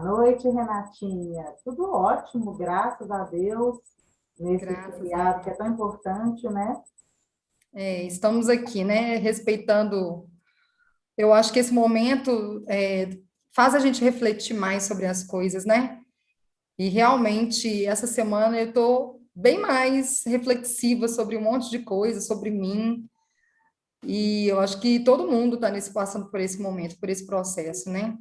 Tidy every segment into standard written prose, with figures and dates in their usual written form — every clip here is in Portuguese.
noite, Renatinha. Tudo ótimo, graças a Deus, nesse Graças a feriado que Deus. é tão importante, né? Estamos aqui, né, respeitando. Eu acho que esse momento faz a gente refletir mais sobre as coisas, né? E realmente, essa semana eu estou bem mais reflexiva sobre um monte de coisas, sobre mim. E eu acho que todo mundo está passando por esse momento, por esse processo, né?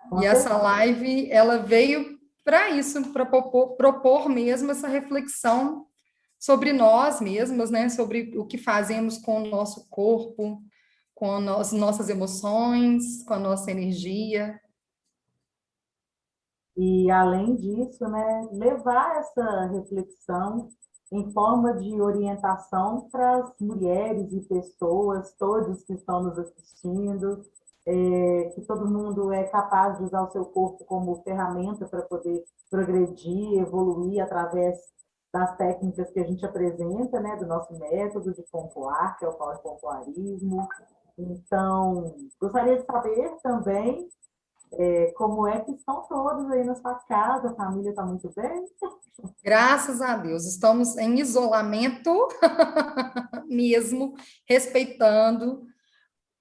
Com E essa certeza. live, ela veio para isso, para propor mesmo essa reflexão sobre nós mesmos, né? Sobre o que fazemos com o nosso corpo, com as nossas emoções, com a nossa energia. E, além disso, né, levar essa reflexão em forma de orientação para as mulheres e pessoas, todos que estão nos assistindo, que todo mundo é capaz de usar o seu corpo como ferramenta para poder progredir, evoluir através das técnicas que a gente apresenta, né, do nosso método de pompoar, que é o power pompoarismo. Então, gostaria de saber também como é que estão todos aí na sua casa, a família está muito bem? Graças a Deus, estamos em isolamento mesmo, respeitando,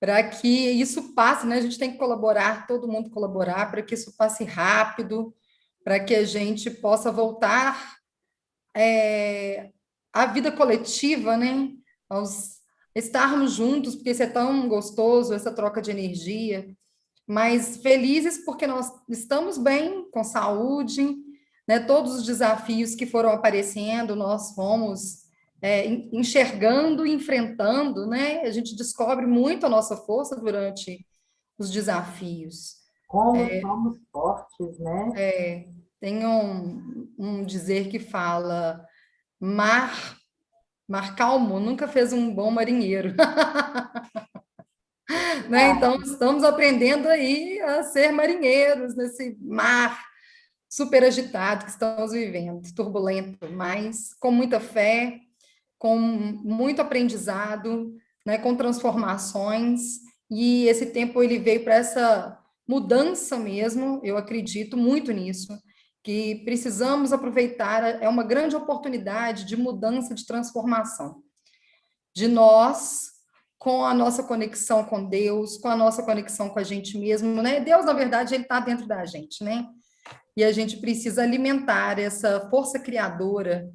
para que isso passe, né? A gente tem que colaborar, todo mundo colaborar, para que isso passe rápido, para que a gente possa voltar à vida coletiva, né? Aos estarmos juntos, porque isso é tão gostoso, essa troca de energia, mas felizes porque nós estamos bem, com saúde, né? Todos os desafios que foram aparecendo, nós fomos enxergando, enfrentando, né? A gente descobre muito a nossa força durante os desafios. Como somos fortes, né? Tem um dizer que fala: mar, mar calmo nunca fez um bom marinheiro, né? Então, estamos aprendendo aí a ser marinheiros nesse mar super agitado que estamos vivendo, turbulento, mas com muita fé, com muito aprendizado, né, com transformações, e esse tempo ele veio para essa mudança mesmo, eu acredito muito nisso, que precisamos aproveitar, é uma grande oportunidade de mudança, de transformação, de nós com a nossa conexão com Deus, com a nossa conexão com a gente mesmo, né? Deus, na verdade, ele está dentro da gente, né? E a gente precisa alimentar essa força criadora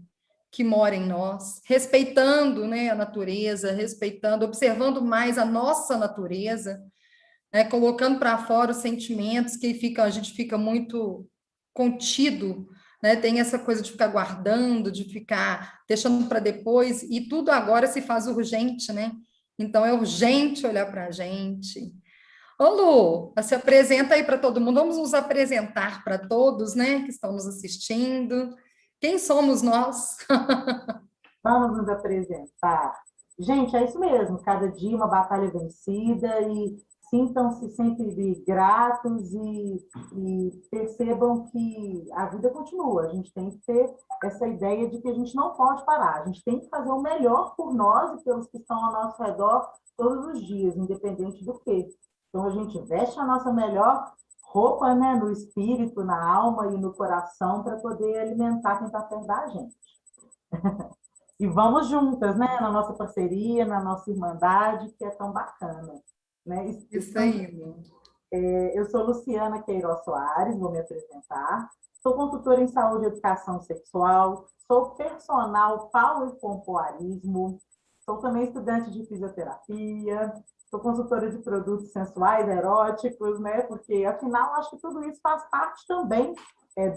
que mora em nós, respeitando, né, a natureza, respeitando, observando mais a nossa natureza, né, colocando para fora os sentimentos que a gente fica muito contido, né, tem essa coisa de ficar guardando, de ficar deixando para depois, e tudo agora se faz urgente, né? Então é urgente olhar para a gente. Ô Lu, se apresenta aí para todo mundo, vamos nos apresentar para todos, né, que estão nos assistindo. Quem somos nós? Vamos nos apresentar. Gente, é isso mesmo, cada dia uma batalha vencida e sintam-se sempre gratos e percebam que a vida continua. A gente tem que ter essa ideia de que a gente não pode parar, a gente tem que fazer o melhor por nós e pelos que estão ao nosso redor todos os dias, independente do quê. Então, a gente veste a nossa melhor roupa, né, no espírito, na alma e no coração para poder alimentar quem está perto da gente. E vamos juntas, né, na nossa parceria, na nossa irmandade, que é tão bacana. Né? Isso aí, Lu. Eu sou Luciana Queiroz Soares, vou me apresentar. Sou consultora em saúde e educação sexual, sou personal Power e Pompoarismo, sou também estudante de fisioterapia, sou consultora de produtos sensuais, eróticos, né? Porque, afinal, acho que tudo isso faz parte também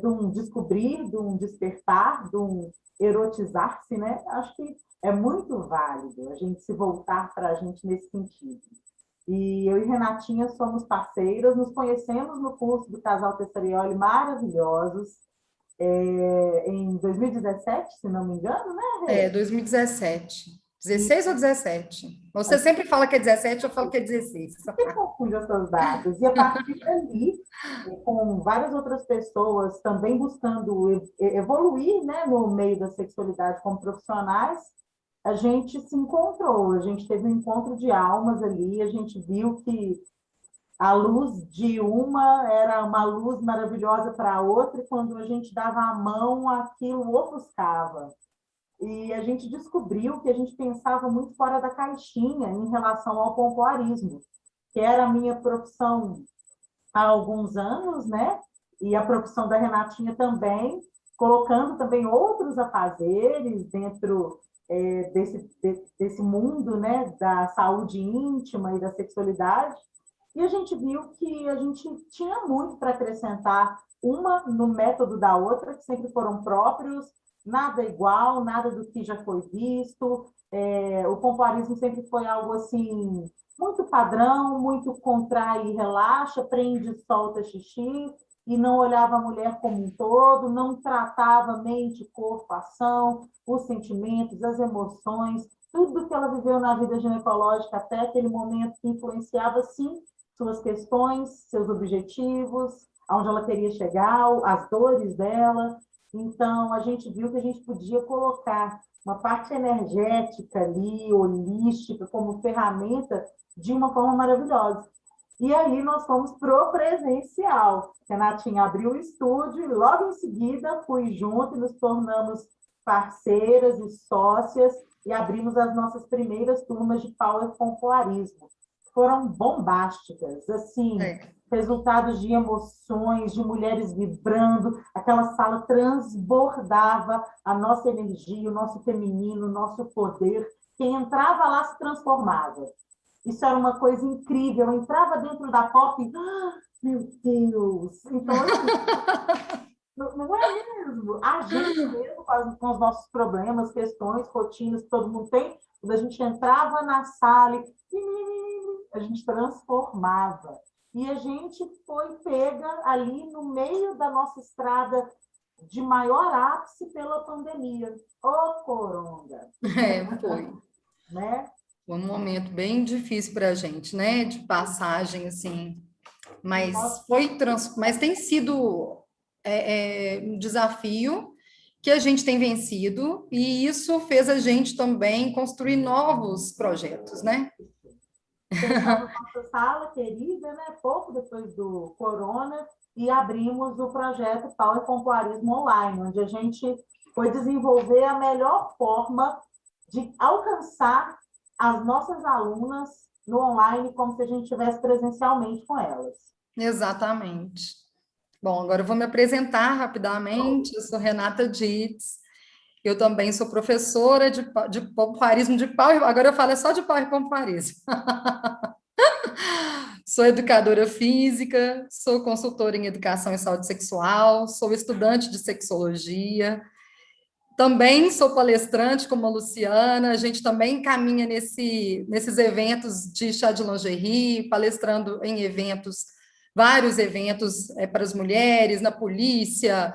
de um descobrir, de um despertar, de um erotizar-se, né? Acho que é muito válido a gente se voltar para a gente nesse sentido. E eu e Renatinha somos parceiras, nos conhecemos no curso do Casal Tessarioli Maravilhosos, em 2017, se não me engano, né, Rê? 2017. E 16 ou 17? a Você sempre fala que é 17, eu falo que é 16. gente confunde essas datas. E a partir dali, com várias outras pessoas também buscando evoluir, né, no meio da sexualidade como profissionais, a gente se encontrou, a gente teve um encontro de almas ali, a gente viu que A luz de uma era uma luz maravilhosa para a outra, e quando a gente dava a mão, aquilo ofuscava. E a gente descobriu que a gente pensava muito fora da caixinha em relação ao pompoarismo, que era a minha profissão há alguns anos, né? E a profissão da Renatinha também, colocando também outros afazeres dentro desse mundo, né, da saúde íntima e da sexualidade. E a gente viu que a gente tinha muito para acrescentar, uma no método da outra, que sempre foram próprios, nada igual, nada do que já foi visto. O pompoarismo sempre foi algo assim, muito padrão, muito contrai e relaxa, prende, solta xixi, e não olhava a mulher como um todo, não tratava mente, corpo, ação, os sentimentos, as emoções, tudo que ela viveu na vida ginecológica até aquele momento que influenciava, sim, suas questões, seus objetivos, aonde ela queria chegar, as dores dela. Então, a gente viu que a gente podia colocar uma parte energética ali, holística, como ferramenta de uma forma maravilhosa. E aí nós fomos pro presencial. Renatinha abriu o estúdio e logo em seguida fui junto e nos tornamos parceiras e sócias e abrimos as nossas primeiras turmas de Power Pompoarismo. Foram bombásticas, assim, resultados de emoções, de mulheres vibrando, aquela sala transbordava a nossa energia, o nosso feminino, o nosso poder. Quem entrava lá se transformava. Isso era uma coisa incrível. Eu entrava dentro da porta e, meu Deus! Então, assim, não é mesmo? A gente mesmo, com os nossos problemas, questões, rotinas que todo mundo tem, quando a gente entrava na sala, a gente transformava. E a gente foi pega ali no meio da nossa estrada de maior ápice pela pandemia. Ô, coronga! Foi. Né? Foi um momento bem difícil para a gente, né? De passagem, assim. Mas tem sido um desafio que a gente tem vencido, e isso fez a gente também construir novos projetos, né? Fechamos nossa sala querida, né? Pouco depois do corona, e abrimos o projeto Power Pompoarismo Online, onde a gente foi desenvolver a melhor forma de alcançar as nossas alunas no online, como se a gente estivesse presencialmente com elas. Exatamente. Bom, agora eu vou me apresentar rapidamente. Eu sou Renata Dietz. Eu também sou professora de pompoarismo de pau. Agora eu falo só de pau e pompoarismo. Sou educadora física, sou consultora em educação e saúde sexual, sou estudante de sexologia, também sou palestrante como a Luciana, a gente também caminha nesses eventos de chá de lingerie, palestrando em eventos, vários eventos para as mulheres, na polícia,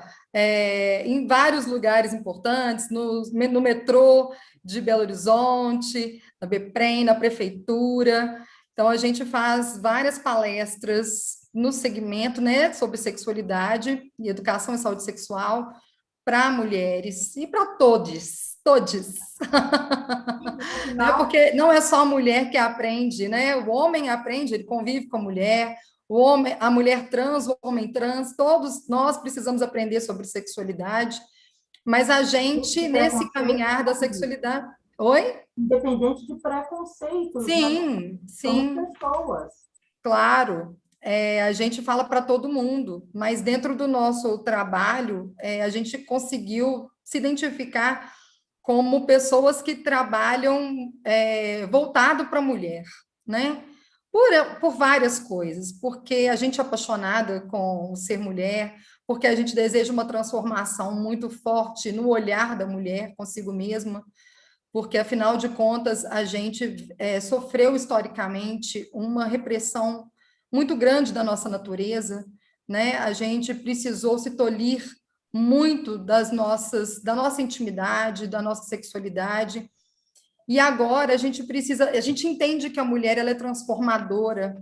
em vários lugares importantes, no metrô de Belo Horizonte, na BEPREM, na prefeitura. Então, a gente faz várias palestras no segmento, né, sobre sexualidade e educação e saúde sexual, para mulheres e para todos. Né? Porque não é só a mulher que aprende, né? O homem aprende, ele convive com a mulher, a mulher trans, o homem trans, todos nós precisamos aprender sobre sexualidade, mas a gente, nesse caminhar da sexualidade... Oi? Independente de preconceitos, sim, somos sim. pessoas. Claro. A gente fala para todo mundo, mas dentro do nosso trabalho, a gente conseguiu se identificar como pessoas que trabalham voltado para a mulher, né? Por várias coisas, porque a gente é apaixonada com o ser mulher, porque a gente deseja uma transformação muito forte no olhar da mulher consigo mesma, porque, afinal de contas, a gente sofreu historicamente uma repressão muito grande da nossa natureza, né? A gente precisou se tolir muito da nossa intimidade, da nossa sexualidade, e agora a gente entende que a mulher ela é transformadora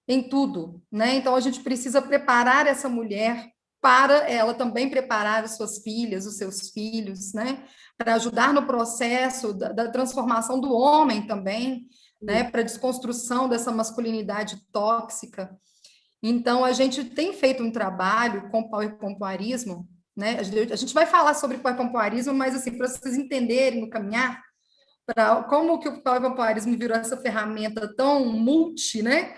em tudo, né? Então a gente precisa preparar essa mulher para ela também preparar as suas filhas, os seus filhos, né? Para ajudar no processo da transformação do homem também, né? Para a desconstrução dessa masculinidade tóxica. Então, a gente tem feito um trabalho com power-pompoarismo, né? A gente vai falar sobre power-pompoarismo, mas, assim, para vocês entenderem no caminhar, para como que o power-pompoarismo virou essa ferramenta tão multi, né?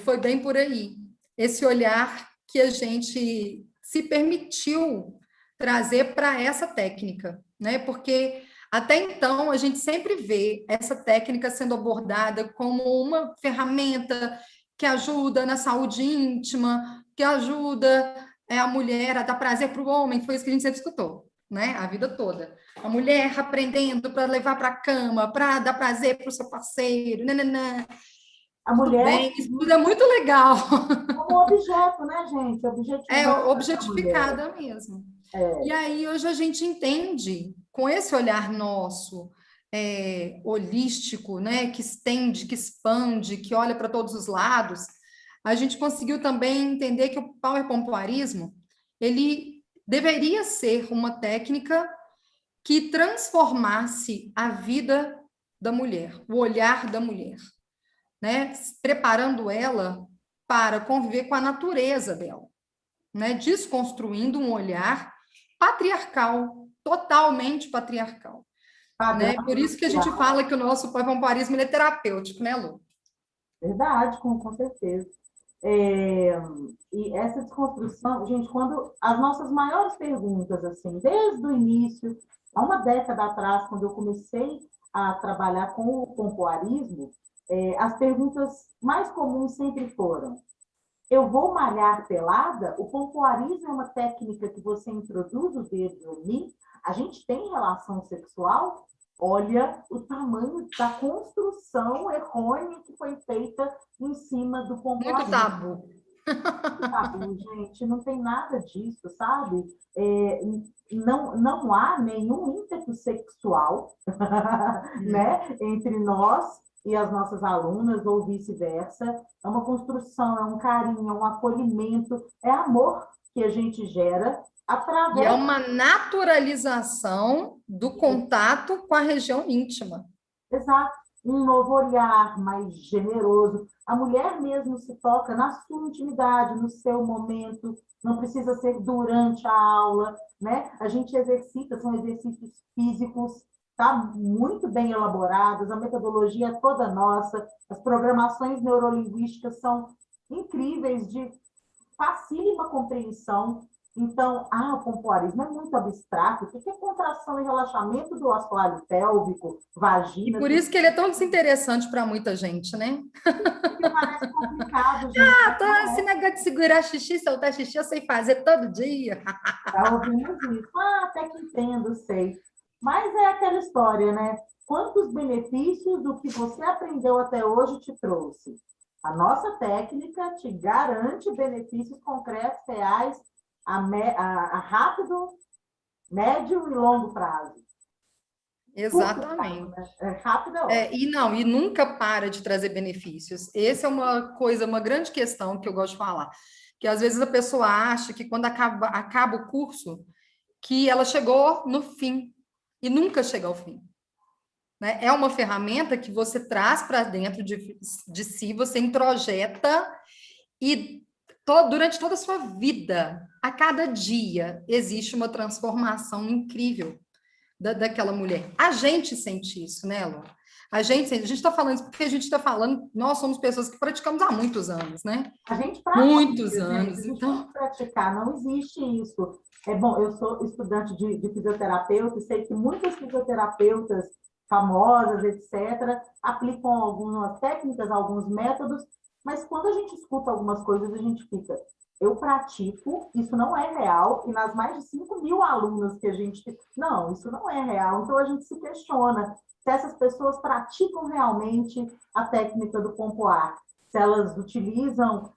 Foi bem por aí. Esse olhar que a gente se permitiu trazer para essa técnica, né? Porque até então a gente sempre vê essa técnica sendo abordada como uma ferramenta que ajuda na saúde íntima, que ajuda a mulher a dar prazer para o homem, foi isso que a gente sempre escutou, né? A vida toda. A mulher aprendendo para levar para a cama, para dar prazer para o seu parceiro, nananã. A Tudo mulher bem, isso tudo é muito legal. como objeto, né, gente? É Objetivando a mulher. objetificada mesmo. E aí, hoje a gente entende, com esse olhar nosso, holístico, né, que estende, que expande, que olha para todos os lados, a gente conseguiu também entender que o power-pompoarismo, ele deveria ser uma técnica que transformasse a vida da mulher, o olhar da mulher, né, preparando ela para conviver com a natureza dela, né, desconstruindo um olhar patriarcal, totalmente patriarcal, Padrão né? Por isso que a gente social. fala que o nosso pompoarismo é terapêutico, né, Lu? Verdade, com certeza. É, e essa desconstrução, gente, quando as nossas maiores perguntas, assim, desde o início, há uma década atrás, quando eu comecei a trabalhar com o pompoarismo, as perguntas mais comuns sempre foram: eu vou malhar pelada? O pompoarismo é uma técnica que você introduz o dedo em mim? A gente tem relação sexual? Olha o tamanho da construção errônea que foi feita em cima do Muito pompoarismo. tabu. Tabu, gente, não tem nada disso, sabe? Não há nenhum ímpeto sexual né, entre nós e as nossas alunas, ou vice-versa. É uma construção, é um carinho, é um acolhimento, é amor que a gente gera E é através uma naturalização do contato com a região íntima. Exato. Um novo olhar mais generoso. A mulher mesmo se toca na sua intimidade, no seu momento, não precisa ser durante a aula, né? A gente exercita, são exercícios físicos, tá? Muito bem elaborados, a metodologia é toda nossa, as programações neurolinguísticas são incríveis, de facílima compreensão. Então, o pompoarismo é muito abstrato. O que é contração e relaxamento do assoalho pélvico, E vagina? por isso que ele é tão desinteressante para muita gente, né? Porque parece complicado, gente. Ah, tô esse negócio de segurar xixi, soltar xixi, eu sei fazer todo dia. Já ouvimos isso. Até que entendo, sei. Mas é aquela história, né? Quantos benefícios do que você aprendeu até hoje te trouxe? A nossa técnica te garante benefícios concretos, reais, a rápido, médio e longo prazo. Curto prazo, Exatamente. né? Rápido é ótimo. E nunca para de trazer benefícios. Essa é uma coisa, uma grande questão que eu gosto de falar. Que às vezes a pessoa acha que quando acaba o curso, que ela chegou no fim e nunca chega ao fim. Né? É uma ferramenta que você traz para dentro de si, você introjeta e durante toda a sua vida, a cada dia, existe uma transformação incrível daquela mulher. A gente sente isso, né, Lu? A gente está falando isso porque a gente está falando, nós somos pessoas que praticamos há muitos anos, né? A gente Muitos pratica, gente, a anos. gente tem Então, que praticar, não existe isso. É bom, eu sou estudante de fisioterapeuta e sei que muitas fisioterapeutas famosas, etc., aplicam algumas técnicas, alguns métodos, mas quando a gente escuta algumas coisas, a gente fica, eu pratico, isso não é real, e nas mais de 5.000 alunas que a gente... Não, isso não é real, então a gente se questiona se essas pessoas praticam realmente a técnica do pompoar, se elas utilizam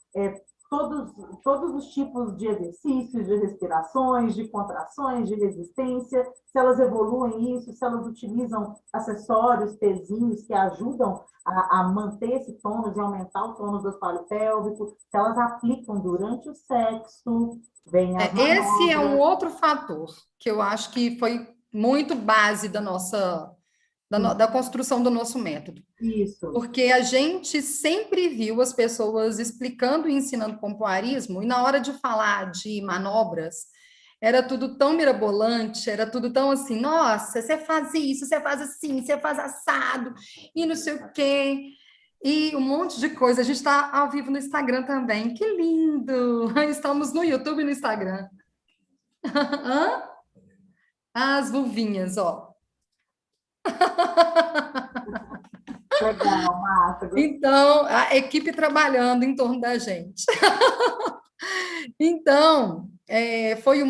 todos, todos os tipos de exercícios, de respirações, de contrações, de resistência, se elas evoluem isso, se elas utilizam acessórios, pezinhos que ajudam a manter esse tônus e aumentar o tônus do assoalho pélvico, se elas aplicam durante o sexo, vem as esse é um manobras. outro fator que eu acho que foi muito base da nossa da construção do nosso método. Isso. Porque a gente sempre viu as pessoas explicando e ensinando pompoarismo, e na hora de falar de manobras, era tudo tão mirabolante, era tudo tão assim, nossa, você faz isso, você faz assim, você faz assado, e não sei o quê, e um monte de coisa. A gente está ao vivo no Instagram também, que lindo! Estamos no YouTube e no Instagram. As vulvinhas, ó. Legal, massa. Então, a equipe trabalhando em torno da gente. Então, foi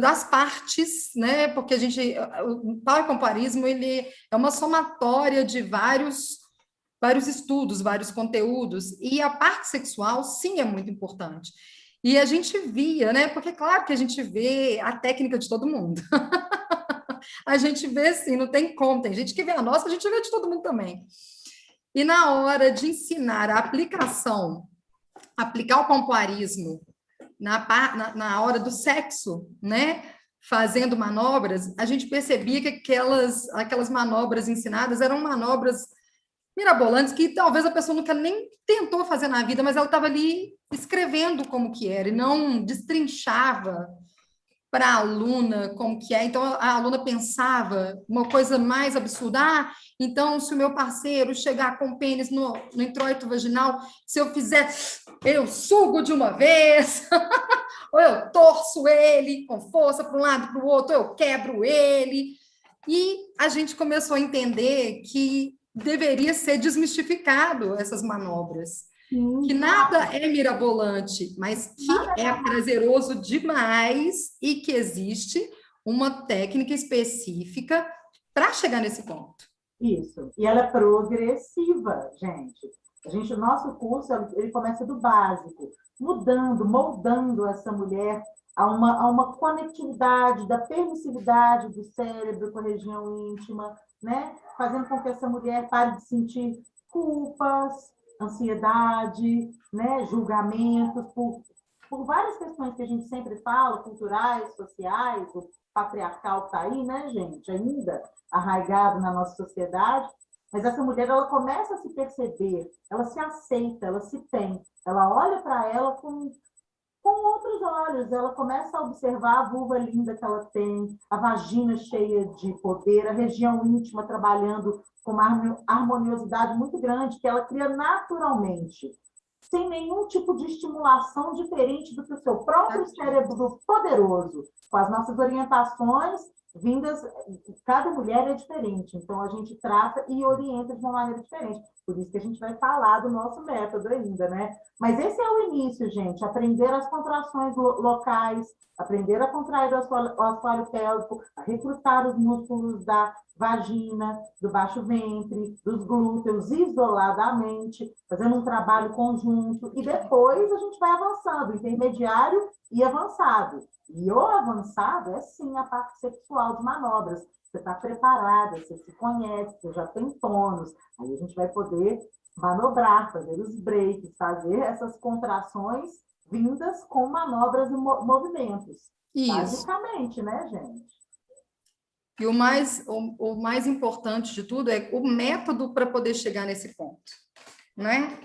das partes, né? Porque o power-comparismo, ele é uma somatória de vários estudos, vários conteúdos, e a parte sexual, sim, é muito importante. E a gente via, né? Porque, claro que a gente vê a técnica de todo mundo. A gente vê, sim, não tem como. Tem gente que vê a nossa, a gente vê de todo mundo também. E na hora de ensinar a aplicação, aplicar o pompoarismo na hora do sexo, né? Fazendo manobras, a gente percebia que aquelas manobras ensinadas eram manobras mirabolantes que talvez a pessoa nunca nem tentou fazer na vida, mas ela estava ali escrevendo como que era e não destrinchava para a aluna como que é. Então, a aluna pensava uma coisa mais absurda. Então, se o meu parceiro chegar com o pênis no introito vaginal, se eu fizer, eu sugo de uma vez, ou eu torço ele com força para um lado para o outro, ou eu quebro ele. E a gente começou a entender que deveria ser desmistificado essas manobras. Sim, Que nada é mirabolante, mas que é prazeroso demais e que existe uma técnica específica para chegar nesse ponto. isso. E ela é progressiva, gente. O nosso curso, ele começa do básico, mudando, moldando essa mulher a uma conectividade da permissividade do cérebro com a região íntima, né? Fazendo com que essa mulher pare de sentir culpas, ansiedade, né? Julgamentos, por várias questões que a gente sempre fala, culturais, sociais, o patriarcal está aí, né, gente, ainda arraigado na nossa sociedade, mas essa mulher, ela começa a se perceber, ela se aceita, ela se tem, ela olha para ela com outros olhos, ela começa a observar a vulva linda que ela tem, a vagina cheia de poder, a região íntima trabalhando com uma harmoniosidade muito grande, que ela cria naturalmente, sem nenhum tipo de estimulação diferente do que o seu próprio cérebro poderoso, com as nossas orientações vindas, cada mulher é diferente, então a gente trata e orienta de uma maneira diferente. Por isso que a gente vai falar do nosso método ainda, né? Mas esse é o início, gente, aprender as contrações locais, aprender a contrair o assoalho pélvico, a recrutar os músculos da vagina, do baixo ventre, dos glúteos, isoladamente, fazendo um trabalho conjunto, e depois a gente vai avançando, intermediário e avançado. E o avançado é sim a parte sexual de manobras. Você está preparada, você se conhece, você já tem tônus. Aí a gente vai poder manobrar, fazer os breaks, fazer essas contrações vindas com manobras e movimentos. Isso. Basicamente, né, gente? E o mais importante de tudo é o método para poder chegar nesse ponto, né?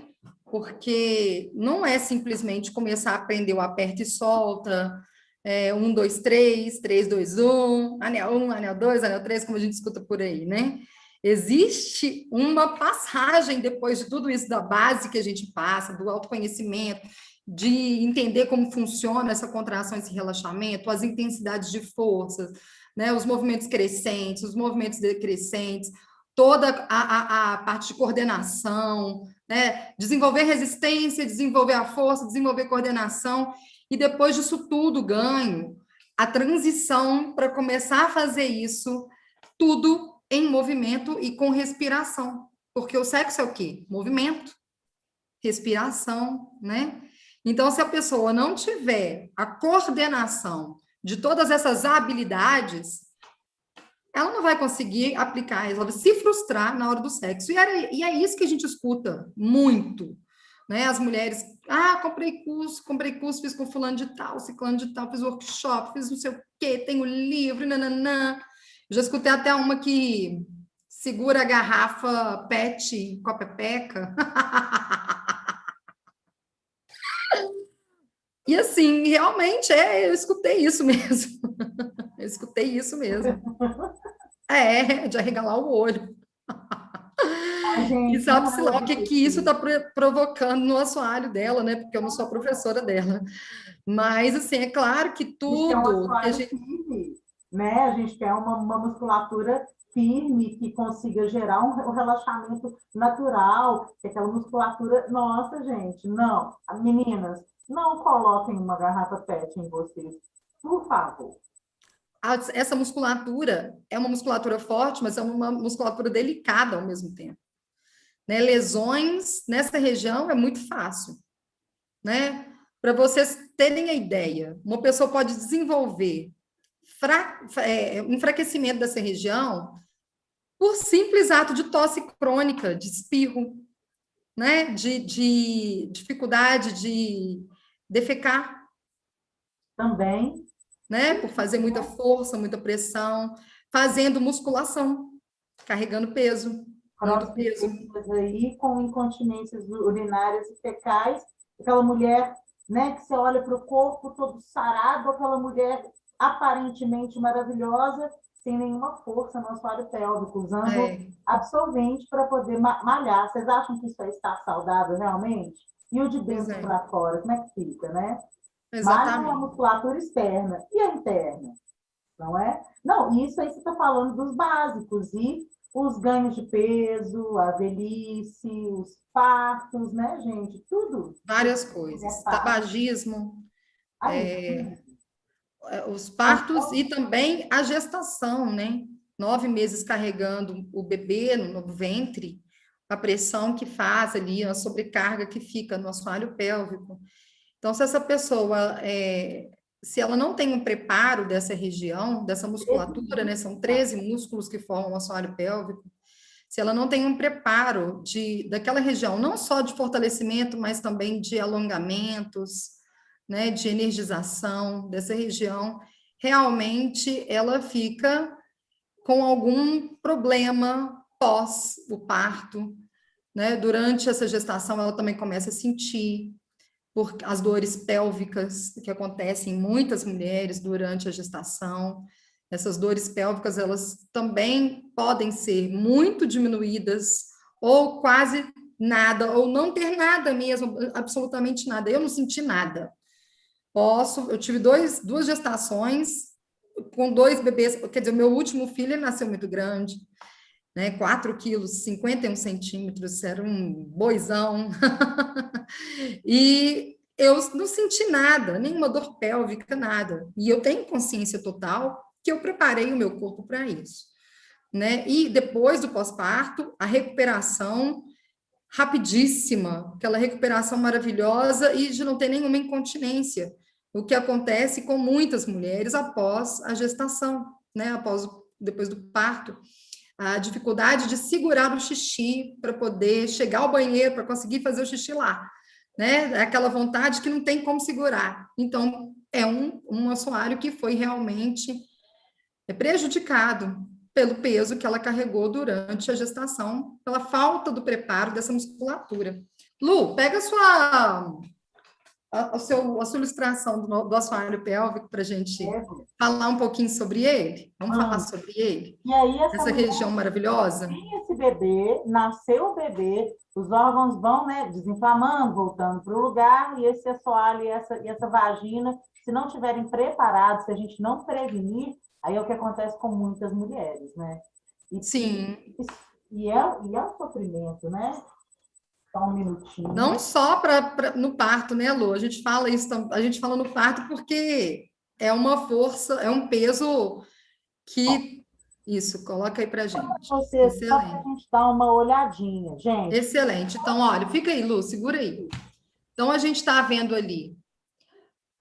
Porque não é simplesmente começar a aprender o aperta e solta, 1, 2, 3, 3, 2, 1, anel 1, anel 2, anel 3, como a gente escuta por aí, né? Existe uma passagem depois de tudo isso, da base que a gente passa, do autoconhecimento, de entender como funciona essa contração, esse relaxamento, as intensidades de forças, né? Os movimentos crescentes, os movimentos decrescentes, toda a parte de coordenação, né? Desenvolver resistência, desenvolver a força, desenvolver coordenação, e depois disso tudo ganho a transição para começar a fazer isso tudo em movimento e com respiração, porque o sexo é o quê? Movimento, respiração, né? Então, se a pessoa não tiver a coordenação de todas essas habilidades, ela não vai conseguir aplicar, ela vai se frustrar na hora do sexo. E é isso que a gente escuta muito, né? As mulheres, comprei curso, fiz com fulano de tal, ciclano de tal, fiz workshop, fiz não sei o quê, tenho livro, nananã. Já escutei até uma que segura a garrafa PET com a pepeca. E assim, realmente, eu escutei isso mesmo. Eu escutei isso mesmo. De arregalar o olho. Ai, E gente, não sabe-se é lá o que que isso está objetivo. provocando no assoalho dela, né? Porque eu não sou a professora dela. Mas, assim, é claro que A gente quer um tudo que a assoalho gente... firme, né? A gente quer uma musculatura firme que consiga gerar um relaxamento natural, que aquela musculatura, nossa, gente, não, meninas, não coloquem uma garrafa PET em vocês, por favor. Essa musculatura é uma musculatura forte, mas é uma musculatura delicada ao mesmo tempo. Né? Lesões nessa região é muito fácil, né? Para vocês terem a ideia, uma pessoa pode desenvolver enfraquecimento dessa região por simples ato de tosse crônica, de espirro, né? De dificuldade de defecar, Também, né? Por fazer muita força, muita pressão, fazendo musculação, carregando peso, muito peso. crossfiteiras aí com incontinências urinárias e fecais, aquela mulher, né, que você olha para o corpo todo sarado, aquela mulher aparentemente maravilhosa, sem nenhuma força no assoalho pélvico, usando É, absorvente para poder malhar. Vocês acham que isso aí está saudável realmente? E o de pois dentro é, para fora, como é que fica, né? Malham a exatamente. musculatura externa e a interna, não é? Não, isso aí você está falando dos básicos, e os ganhos de peso, a velhice, os partos, né, gente? Tudo que Várias a mulher coisas. passa. Tabagismo, Aí, os partos e também a gestação, né? 9 meses carregando o bebê no ventre, a pressão que faz ali, a sobrecarga que fica no assoalho pélvico. Então, se essa pessoa, se ela não tem um preparo dessa região, dessa musculatura, né? São 13 músculos que formam o assoalho pélvico. Se ela não tem um preparo daquela região, não só de fortalecimento, mas também de alongamentos, né, de energização dessa região, realmente ela fica com algum problema pós o parto, né? Durante essa gestação, ela também começa a sentir por as dores pélvicas que acontecem em muitas mulheres durante a gestação. Essas dores pélvicas, elas também podem ser muito diminuídas ou quase nada, ou não ter nada mesmo, absolutamente nada. Eu não senti nada. Eu tive duas gestações com 2 bebês, quer dizer, o meu último filho ele nasceu muito grande, né? 4 quilos, 51 centímetros, era um boizão. E eu não senti nada, nenhuma dor pélvica, nada. E eu tenho consciência total que eu preparei o meu corpo para isso, né? E depois do pós-parto, a recuperação rapidíssima, aquela recuperação maravilhosa e de não ter nenhuma incontinência, o que acontece com muitas mulheres após a gestação, né? Depois do parto, a dificuldade de segurar o xixi para poder chegar ao banheiro, para conseguir fazer o xixi lá, né? É aquela vontade que não tem como segurar. Então, é um assoalho que foi realmente prejudicado pelo peso que ela carregou durante a gestação, pela falta do preparo dessa musculatura. Lu, pega a sua ilustração do assoalho pélvico para a gente falar um pouquinho sobre ele. Vamos falar sobre ele? e aí essa Essa mulher região maravilhosa? tem esse bebê, nasceu o bebê, os órgãos vão, né, desinflamando, voltando para o lugar, e esse assoalho e essa vagina, se não tiverem preparados, se a gente não prevenir, aí é o que acontece com muitas mulheres, né? E, Sim. e é um sofrimento, né? Só um minutinho. Não só no parto, né, Lu? A gente fala isso, a gente fala no parto porque é uma força, é um peso que. Isso, coloca aí pra gente. Só para a Excelente. gente dar uma olhadinha, gente. Excelente. Então, olha, fica aí, Lu, segura aí. Então, a gente está vendo ali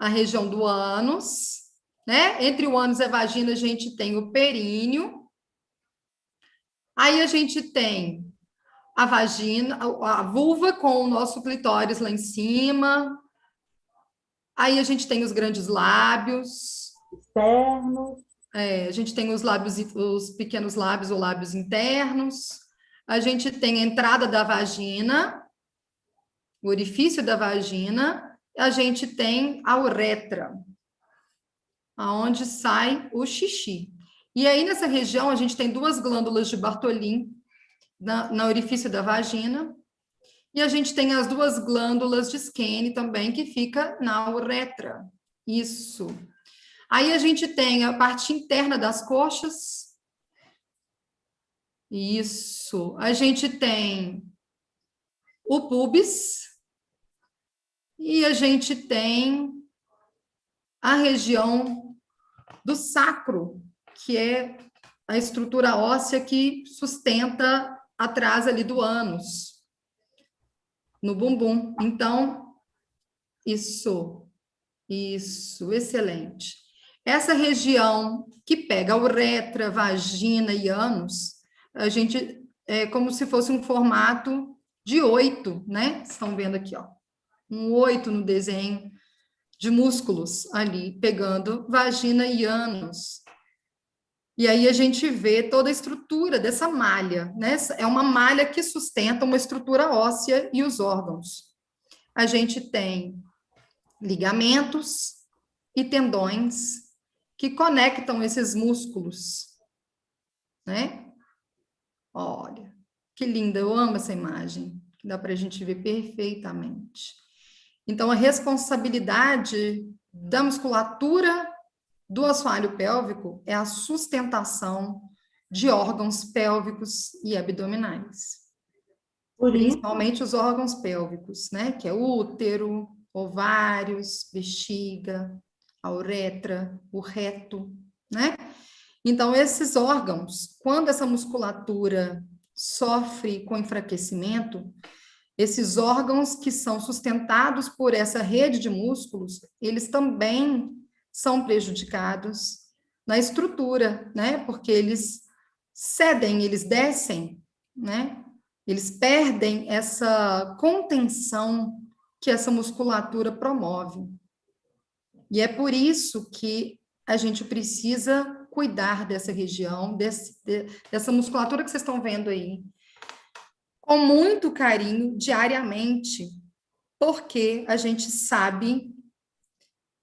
a região do ânus, né? Entre o ânus e a vagina, a gente tem o períneo. Aí a gente tem a vagina, a vulva com o nosso clitóris lá em cima. Aí a gente tem os grandes lábios. Externos. a gente tem os lábios, os pequenos lábios ou lábios internos, a gente tem a entrada da vagina, o orifício da vagina, a gente tem a uretra, aonde sai o xixi. E aí, nessa região, a gente tem duas glândulas de Bartholin na orifício da vagina, e a gente tem as duas glândulas de Skene também, que fica na uretra. Isso. Aí a gente tem a parte interna das coxas. Isso. A gente tem o púbis. E a gente tem a região do sacro, que é a estrutura óssea que sustenta atrás ali do ânus, no bumbum. Então, isso, excelente. Essa região que pega a uretra, vagina e ânus, a gente é como se fosse um formato de 8, né? Vocês estão vendo aqui, ó. Um 8 no desenho de músculos ali, pegando vagina e ânus. E aí a gente vê toda a estrutura dessa malha, né? É uma malha que sustenta uma estrutura óssea e os órgãos. A gente tem ligamentos e tendões que conectam esses músculos, né? Olha, que linda, eu amo essa imagem, dá para a gente ver perfeitamente. Então, a responsabilidade da musculatura do assoalho pélvico é a sustentação de órgãos pélvicos e abdominais. Principalmente os órgãos pélvicos, né? Que é o útero, ovários, bexiga, a uretra, o reto, né? Então, esses órgãos, quando essa musculatura sofre com enfraquecimento, esses órgãos que são sustentados por essa rede de músculos, eles também são prejudicados na estrutura, né? Porque eles cedem, eles descem, né? Eles perdem essa contenção que essa musculatura promove. E é por isso que a gente precisa cuidar dessa região, dessa musculatura que vocês estão vendo aí, com muito carinho, diariamente, porque a gente sabe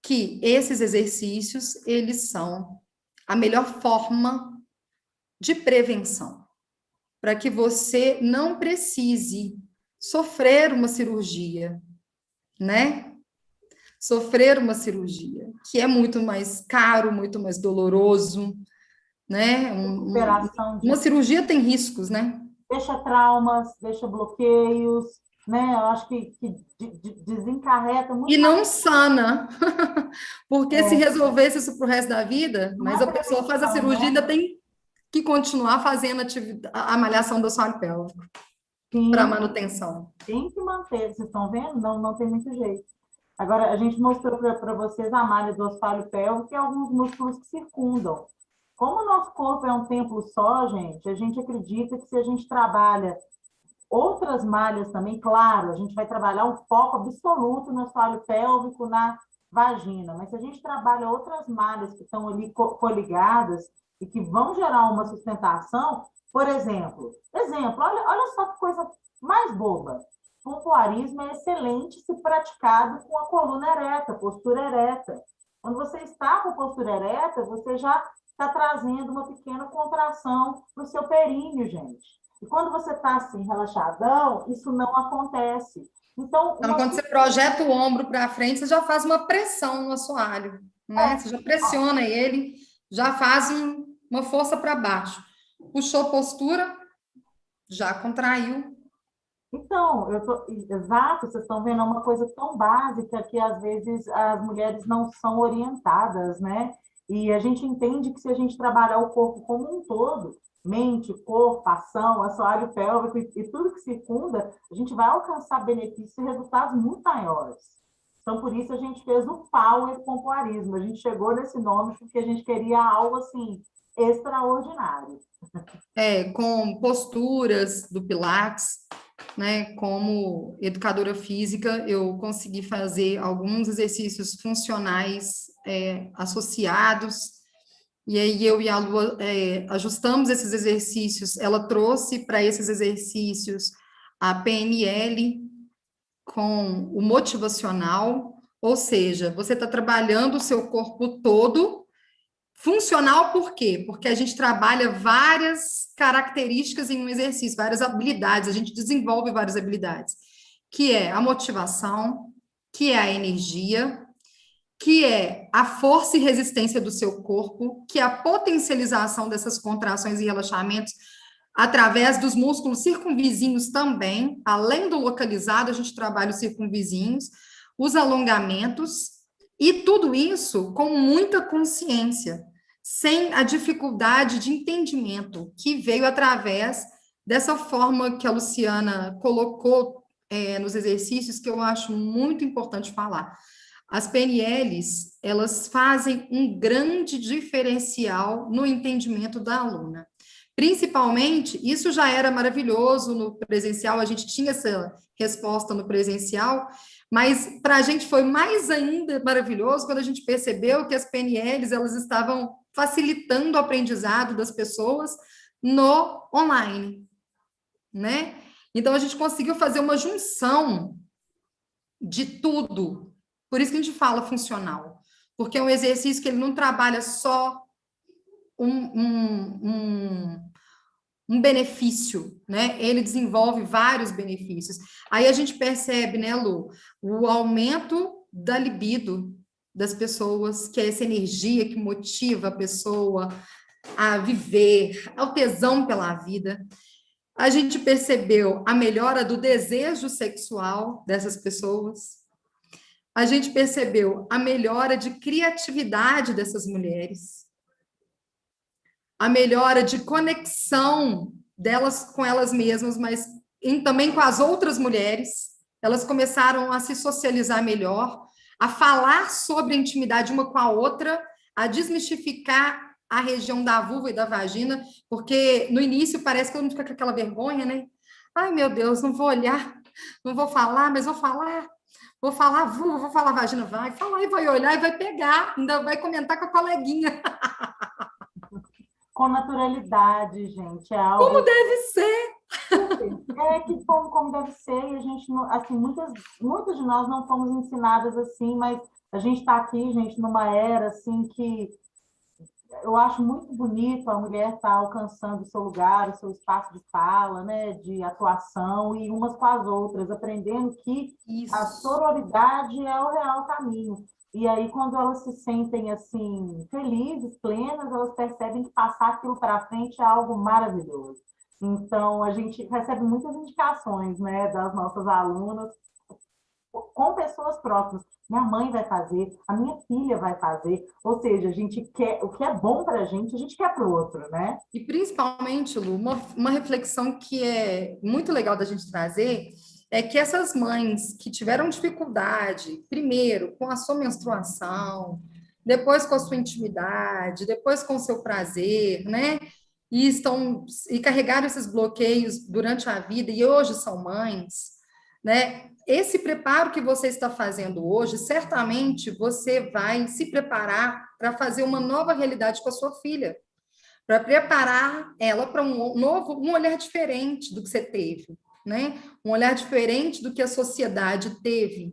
que esses exercícios, eles são a melhor forma de prevenção, para que você não precise sofrer uma cirurgia, né? Sofrer uma cirurgia, que é muito mais caro, muito mais doloroso, né? Uma cirurgia tem riscos, né? Deixa traumas, deixa bloqueios, né? Eu acho que desencarreta muito. E não sana, porque se resolvesse isso para o resto da vida, mas a pessoa faz a cirurgia e ainda tem que continuar fazendo a malhação do assoalho pélvico para manutenção. Tem que manter, vocês estão vendo? Não tem muito jeito. Agora, a gente mostrou para vocês a malha do assoalho pélvico e alguns músculos que circundam. Como o nosso corpo é um templo só, gente, a gente acredita que se a gente trabalha outras malhas também, claro, a gente vai trabalhar um foco absoluto no assoalho pélvico, na vagina, mas se a gente trabalha outras malhas que estão ali coligadas e que vão gerar uma sustentação, por exemplo, olha só que coisa mais boba. O pompoarismo é excelente se praticado com a coluna ereta, postura ereta. Quando você está com postura ereta, você já está trazendo uma pequena contração para o seu períneo, gente. E quando você está assim, relaxadão, isso não acontece. Então, quando você projeta o ombro para frente, você já faz uma pressão no assoalho, né? Você já pressiona ele, já faz uma força para baixo. Puxou postura, já contraiu. Então, exato, vocês estão vendo uma coisa tão básica que às vezes as mulheres não são orientadas, né? E a gente entende que se a gente trabalhar o corpo como um todo, mente, corpo, ação, assoalho pélvico e tudo que circunda, a gente vai alcançar benefícios e resultados muito maiores. Então, por isso a gente fez o Power Pompoarismo. A gente chegou nesse nome porque a gente queria algo assim extraordinário. Com posturas do Pilates, né? Como educadora física, eu consegui fazer alguns exercícios funcionais associados, E aí eu e a Lu ajustamos esses exercícios. Ela trouxe para esses exercícios a PNL com o motivacional, ou seja, você está trabalhando o seu corpo todo. Funcional por quê? Porque a gente trabalha várias características em um exercício, várias habilidades, a gente desenvolve várias habilidades, que é a motivação, que é a energia, que é a força e resistência do seu corpo, que é a potencialização dessas contrações e relaxamentos através dos músculos circunvizinhos também, além do localizado, a gente trabalha os circunvizinhos, os alongamentos, e tudo isso com muita consciência, sem a dificuldade de entendimento que veio através dessa forma que a Luciana colocou nos exercícios, que eu acho muito importante falar. As PNLs, elas fazem um grande diferencial no entendimento da aluna. Principalmente, isso já era maravilhoso no presencial, a gente tinha essa resposta no presencial, mas para a gente foi mais ainda maravilhoso quando a gente percebeu que as PNLs, elas estavam facilitando o aprendizado das pessoas no online, né? Então, a gente conseguiu fazer uma junção de tudo. Por isso que a gente fala funcional, porque é um exercício que ele não trabalha só um benefício, né? Ele desenvolve vários benefícios. Aí a gente percebe, né, Lu, o aumento da libido das pessoas, que é essa energia que motiva a pessoa a viver, ao tesão pela vida. A gente percebeu a melhora do desejo sexual dessas pessoas. A gente percebeu a melhora de criatividade dessas mulheres, a melhora de conexão delas com elas mesmas, mas também com as outras mulheres. Elas começaram a se socializar melhor, a falar sobre a intimidade uma com a outra, a desmistificar a região da vulva e da vagina, porque no início parece que todo mundo fica com aquela vergonha, né? Ai, meu Deus, não vou olhar, não vou falar, mas vou falar. Vou falar vulva, vou falar vagina, vai falar e vai olhar e vai pegar, ainda vai comentar com a coleguinha. Com naturalidade, gente, é Como algo deve ser. que como deve ser, e a gente, assim, muitas de nós não fomos ensinadas assim, mas a gente está aqui, gente, numa era, assim, que eu acho muito bonito a mulher estar alcançando o seu lugar, o seu espaço de fala, né, de atuação, e umas com as outras, aprendendo que a Isso. sororidade é o real caminho. E aí, quando elas se sentem assim, felizes, plenas, elas percebem que passar aquilo para frente é algo maravilhoso. Então, a gente recebe muitas indicações, né, das nossas alunas com pessoas próximas. Minha mãe vai fazer, a minha filha vai fazer. Ou seja, a gente quer, o que é bom para a gente quer para o outro, né? E principalmente, Lu, uma reflexão que é muito legal da gente trazer é que essas mães que tiveram dificuldade, primeiro com a sua menstruação, depois com a sua intimidade, depois com o seu prazer, né? E carregaram esses bloqueios durante a vida e hoje são mães, né? Esse preparo que você está fazendo hoje, certamente você vai se preparar para fazer uma nova realidade com a sua filha, para preparar ela para um olhar diferente do que você teve, né? Um olhar diferente do que a sociedade teve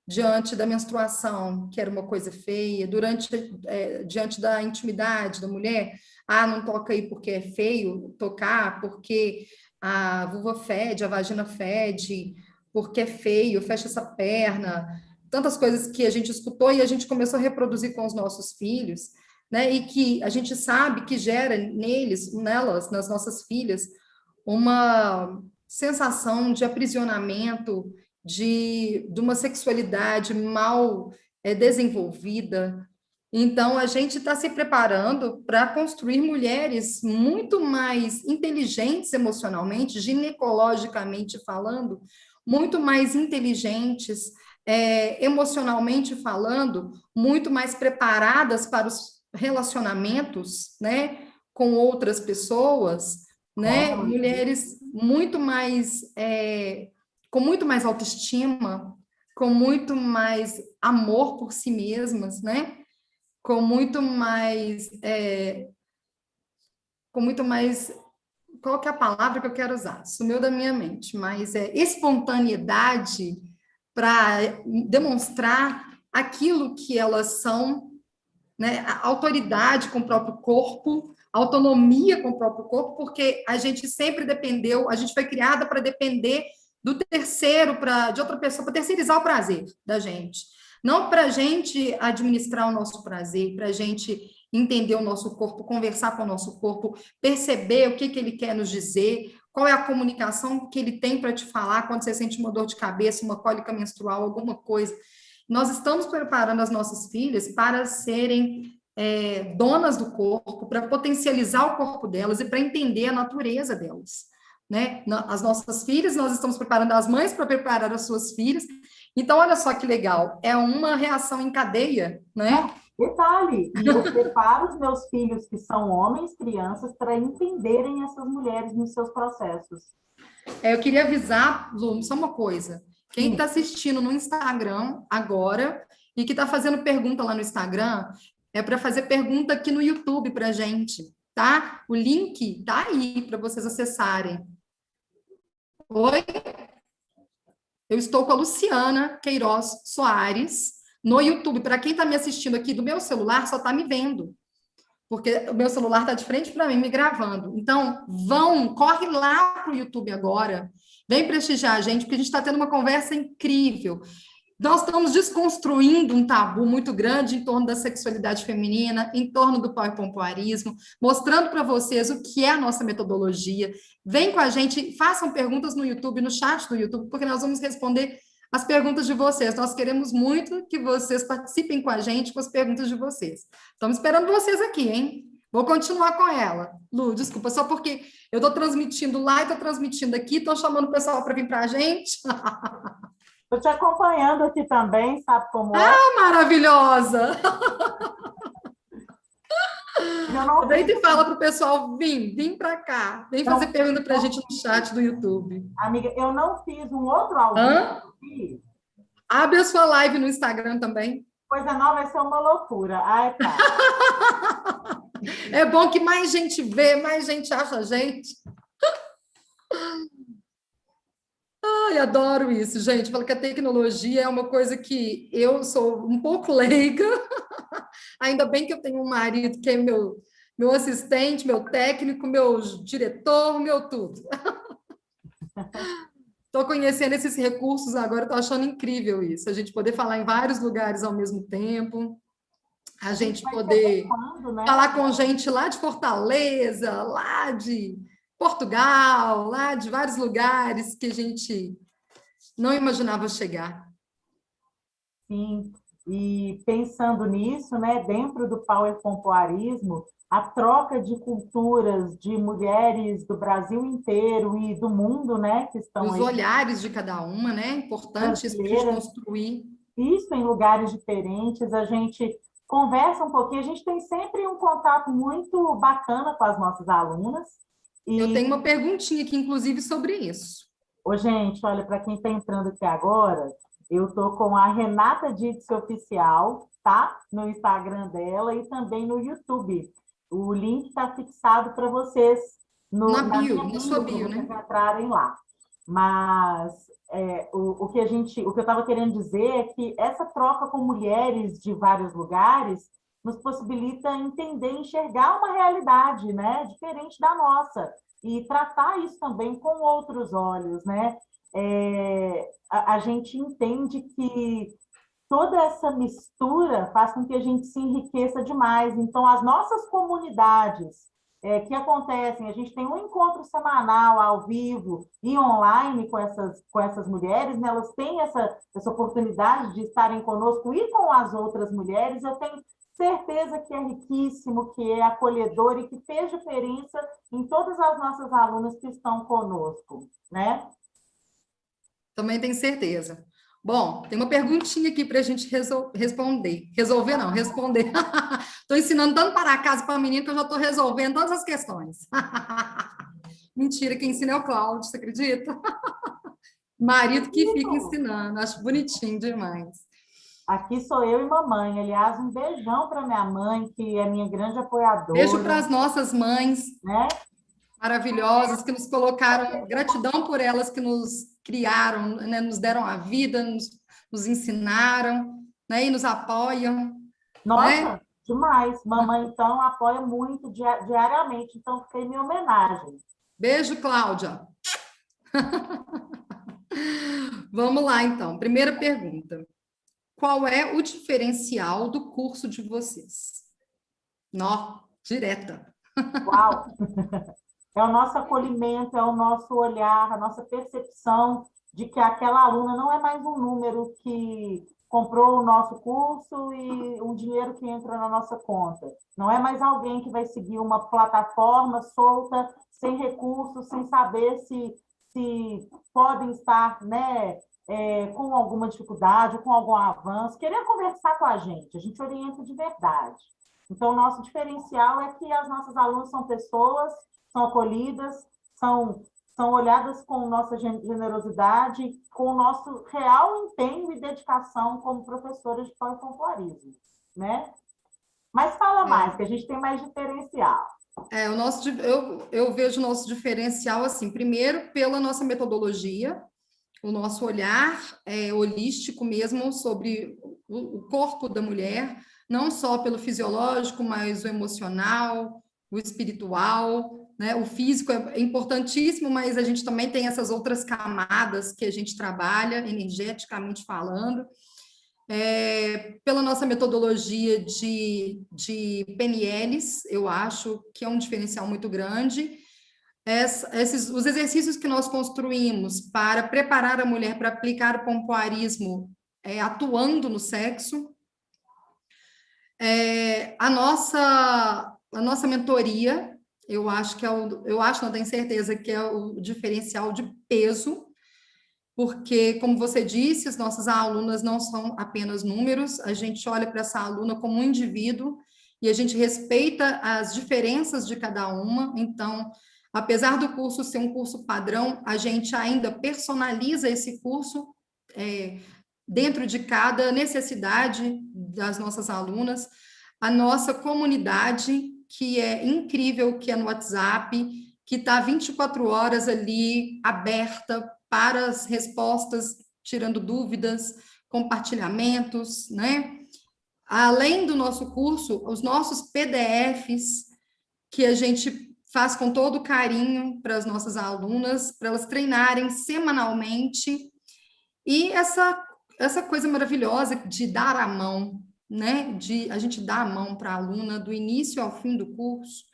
diante da menstruação, que era uma coisa feia, diante da intimidade da mulher. Ah, não toca aí porque é feio tocar, porque a vulva fede, a vagina fede, porque é feio, fecha essa perna. Tantas coisas que a gente escutou e a gente começou a reproduzir com os nossos filhos, né? E que a gente sabe que gera nelas, nas nossas filhas, uma sensação de aprisionamento, de uma sexualidade mal desenvolvida. Então, a gente está se preparando para construir mulheres muito mais inteligentes emocionalmente, ginecologicamente falando, muito mais inteligentes, emocionalmente falando, muito mais preparadas para os relacionamentos, né, com outras pessoas, né, mulheres muito mais com muito mais autoestima, com muito mais amor por si mesmas, né? com muito mais, com muito mais, qual que é a palavra que eu quero usar? Sumiu da minha mente, mas é espontaneidade para demonstrar aquilo que elas são, né? A autoridade com o próprio corpo, autonomia com o próprio corpo, porque a gente sempre dependeu, a gente foi criada para depender do terceiro, de outra pessoa, para terceirizar o prazer da gente. Não para a gente administrar o nosso prazer, para a gente entender o nosso corpo, conversar com o nosso corpo, perceber o que, que ele quer nos dizer, qual é a comunicação que ele tem para te falar quando você sente uma dor de cabeça, uma cólica menstrual, alguma coisa. Nós estamos preparando as nossas filhas para serem donas do corpo, para potencializar o corpo delas e para entender a natureza delas. Né? As nossas filhas, nós estamos preparando as mães para preparar as suas filhas. Então, olha só que legal, é uma reação em cadeia, né? Detalhe, e eu preparo os meus filhos, que são homens, crianças, para entenderem essas mulheres nos seus processos. Eu queria avisar, Lu, só uma coisa. Quem está assistindo no Instagram agora e que está fazendo pergunta lá no Instagram, é para fazer pergunta aqui no YouTube para a gente, tá? O link tá aí para vocês acessarem. Oi? Eu estou com a Luciana Queiroz Soares no YouTube. Para quem está me assistindo aqui do meu celular, só está me vendo. Porque o meu celular está de frente para mim, me gravando. Então, corre lá para o YouTube agora, vem prestigiar a gente, porque a gente está tendo uma conversa incrível. Nós estamos desconstruindo um tabu muito grande em torno da sexualidade feminina, em torno do pompoarismo, mostrando para vocês o que é a nossa metodologia. Vem com a gente, façam perguntas no YouTube, no chat do YouTube, porque nós vamos responder as perguntas de vocês. Nós queremos muito que vocês participem com a gente com as perguntas de vocês. Estamos esperando vocês aqui, hein? Vou continuar com ela. Lu, desculpa, só porque eu estou transmitindo lá e estou transmitindo aqui, estou chamando o pessoal para vir para a gente. Estou te acompanhando aqui também, sabe como é? Ah, maravilhosa! Aproveita e fala para o pessoal vem para cá, vem fazer pergunta para a gente no chat do YouTube. Amiga, eu não fiz um outro ao vivo. Abre a sua live no Instagram também. Coisa nova vai ser uma loucura. Ai, tá. É bom que mais gente vê, mais gente acha a gente. Ai, adoro isso, gente. Falo que a tecnologia é uma coisa que eu sou um pouco leiga. Ainda bem que eu tenho um marido que é meu assistente, meu técnico, meu diretor, meu tudo. Estou conhecendo esses recursos agora, estou achando incrível isso. A gente poder falar em vários lugares ao mesmo tempo, a gente poder falar com gente lá de Fortaleza, lá de Portugal, lá de vários lugares que a gente não imaginava chegar. Sim, e pensando nisso, né, dentro do pompoarismo, a troca de culturas de mulheres do Brasil inteiro e do mundo, né, que estão os aí. Os olhares de cada uma, né? Importante isso para a gente construir. Isso em lugares diferentes, a gente conversa um pouquinho, a gente tem sempre um contato muito bacana com as nossas alunas. Eu tenho uma perguntinha aqui, inclusive, sobre isso. Ô, gente, olha, para quem está entrando aqui agora, eu estou com a Renata Ditz Oficial, tá? No Instagram dela e também no YouTube. O link está fixado para vocês na bio, na sua bio, né? Entrarem lá. Mas o que eu estava querendo dizer é que essa troca com mulheres de vários lugares nos possibilita entender, enxergar uma realidade, né, diferente da nossa e tratar isso também com outros olhos, né? A gente entende que toda essa mistura faz com que a gente se enriqueça demais. Então, as nossas comunidades que acontecem, a gente tem um encontro semanal, ao vivo e online com essas mulheres, né? Elas têm essa oportunidade de estarem conosco e com as outras mulheres. Eu tenho certeza que é riquíssimo, que é acolhedor e que fez diferença em todas as nossas alunas que estão conosco, né? Também tenho certeza. Bom, tem uma perguntinha aqui para a gente responder. Resolver não, responder. Estou ensinando tanto para a casa para a menina que eu já estou resolvendo todas as questões. Mentira, quem ensina é o Cláudio, você acredita? Marido que fica ensinando, acho bonitinho demais. Aqui sou eu e mamãe. Aliás, um beijão para minha mãe, que é minha grande Beijo para apoiadora, as nossas mães né? maravilhosas que nos colocaram, gratidão por elas que nos criaram, né, nos deram a vida, nos ensinaram, né, e nos apoiam, né? Nossa, demais. Mamãe, então, apoia muito diariamente. Então, fica aí minha homenagem. Beijo, Cláudia. Vamos lá, então. Primeira pergunta. Qual é o diferencial do curso de vocês? Nó, direta. Uau! É o nosso acolhimento, é o nosso olhar, a nossa percepção de que aquela aluna não é mais um número que comprou o nosso curso e um dinheiro que entra na nossa conta. Não é mais alguém que vai seguir uma plataforma solta, sem recursos, sem saber se podem estar, né, com alguma dificuldade, com algum avanço, querer conversar com a gente orienta de verdade. Então, o nosso diferencial é que as nossas alunas são pessoas, são acolhidas, são olhadas com nossa generosidade, com o nosso real empenho e dedicação como professoras de pós-pompoarismo, né? Mas fala mais, que a gente tem mais diferencial. Eu vejo o nosso diferencial assim, primeiro pela nossa metodologia, o nosso olhar holístico mesmo sobre o corpo da mulher, não só pelo fisiológico, mas o emocional, o espiritual, né? O físico é importantíssimo, mas a gente também tem essas outras camadas que a gente trabalha, energeticamente falando. Pela nossa metodologia de PNLs, eu acho que é um diferencial muito grande. Os exercícios que nós construímos para preparar a mulher para aplicar o pompoarismo atuando no sexo, a nossa mentoria, eu acho que eu acho, não tenho certeza, que é o diferencial de peso, porque, como você disse, as nossas alunas não são apenas números, a gente olha para essa aluna como um indivíduo e a gente respeita as diferenças de cada uma, então, apesar do curso ser um curso padrão, a gente ainda personaliza esse curso dentro de cada necessidade das nossas alunas. A nossa comunidade, que é incrível, que é no WhatsApp, que está 24 horas ali aberta para as respostas, tirando dúvidas, compartilhamentos, né? Além do nosso curso, os nossos PDFs, que a gente faz com todo carinho para as nossas alunas, para elas treinarem semanalmente, e essa coisa maravilhosa de dar a mão, né? De a gente dar a mão para a aluna do início ao fim do curso,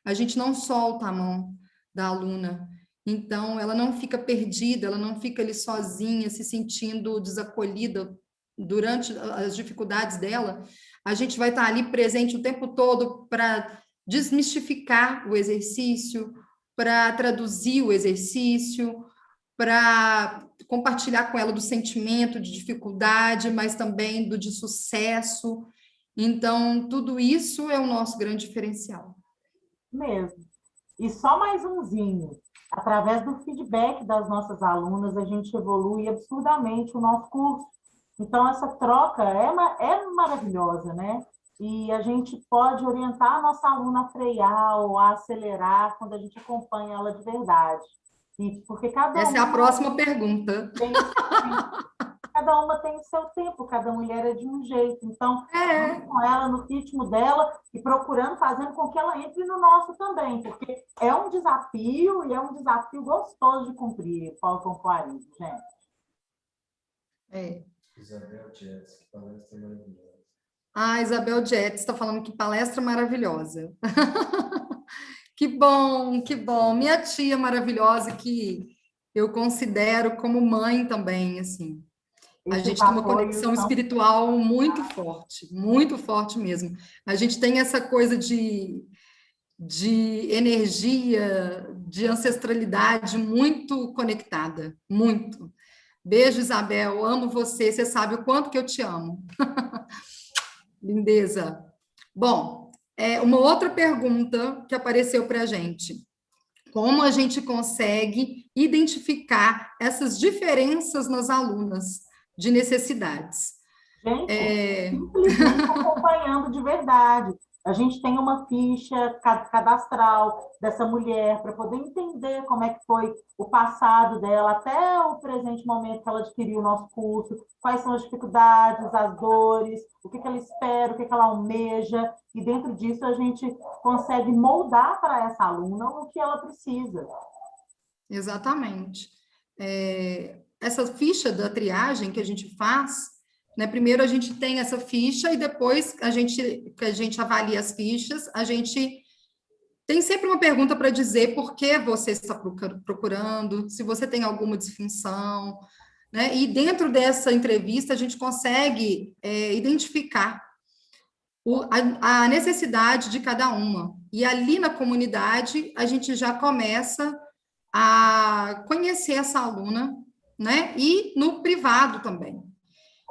a gente não solta a mão da aluna. Então, ela não fica perdida, ela não fica ali sozinha, se sentindo desacolhida durante as dificuldades dela. A gente vai estar ali presente o tempo todo para desmistificar o exercício, para traduzir o exercício, para compartilhar com ela do sentimento de dificuldade, mas também do de sucesso. Então, tudo isso é o nosso grande diferencial. Mesmo. E só mais umzinho. Através do feedback das nossas alunas, a gente evolui absurdamente o nosso curso. Então, essa troca é maravilhosa, né? E a gente pode orientar a nossa aluna a frear ou a acelerar quando a gente acompanha ela de verdade. E porque Essa é a próxima pergunta. cada uma tem o seu tempo, cada mulher é de um jeito. Então, vamos com ela no ritmo dela e procurando, fazendo com que ela entre no nosso também, porque é um desafio e é um desafio gostoso de cumprir, pós-pompoarismo, gente. Isabel Jets, que palestra maravilhosa. Isabel Jets está falando que palestra maravilhosa. Que bom, que bom. Minha tia maravilhosa, que eu considero como mãe também, assim. A gente tem uma conexão espiritual muito forte mesmo. A gente tem essa coisa de energia, de ancestralidade muito conectada, muito. Beijo, Isabel, amo você, você sabe o quanto que eu te amo. Lindeza. Bom, uma outra pergunta que apareceu para a gente. Como a gente consegue identificar essas diferenças nas alunas de necessidades? Gente, simplesmente acompanhando de verdade. A gente tem uma ficha cadastral dessa mulher para poder entender como é que foi o passado dela até o presente momento que ela adquiriu o nosso curso, quais são as dificuldades, as dores, o que ela espera, o que ela almeja, e dentro disso a gente consegue moldar para essa aluna o que ela precisa. Exatamente. Essa ficha da triagem que a gente faz, né, primeiro a gente tem essa ficha e depois que a gente avalia as fichas, a gente tem sempre uma pergunta para dizer por que você está procurando, se você tem alguma disfunção, né? E dentro dessa entrevista a gente consegue identificar a necessidade de cada uma. E ali na comunidade a gente já começa a conhecer essa aluna, né? E no privado também.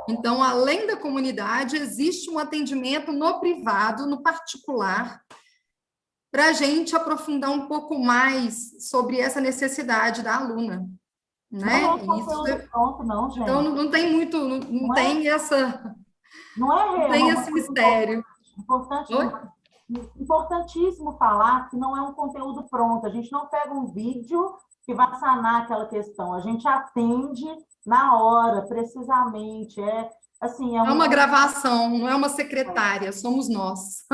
Então, além da comunidade, existe um atendimento no privado, no particular, para a gente aprofundar um pouco mais sobre essa necessidade da aluna, né? Não é conteúdo pronto, não, gente. Então, não tem muito, não tem essa... Não tem esse mistério. Importantíssimo falar que não é um conteúdo pronto. A gente não pega um vídeo que vai sanar aquela questão. A gente atende na hora, precisamente. É uma gravação, não é uma secretária, somos nós.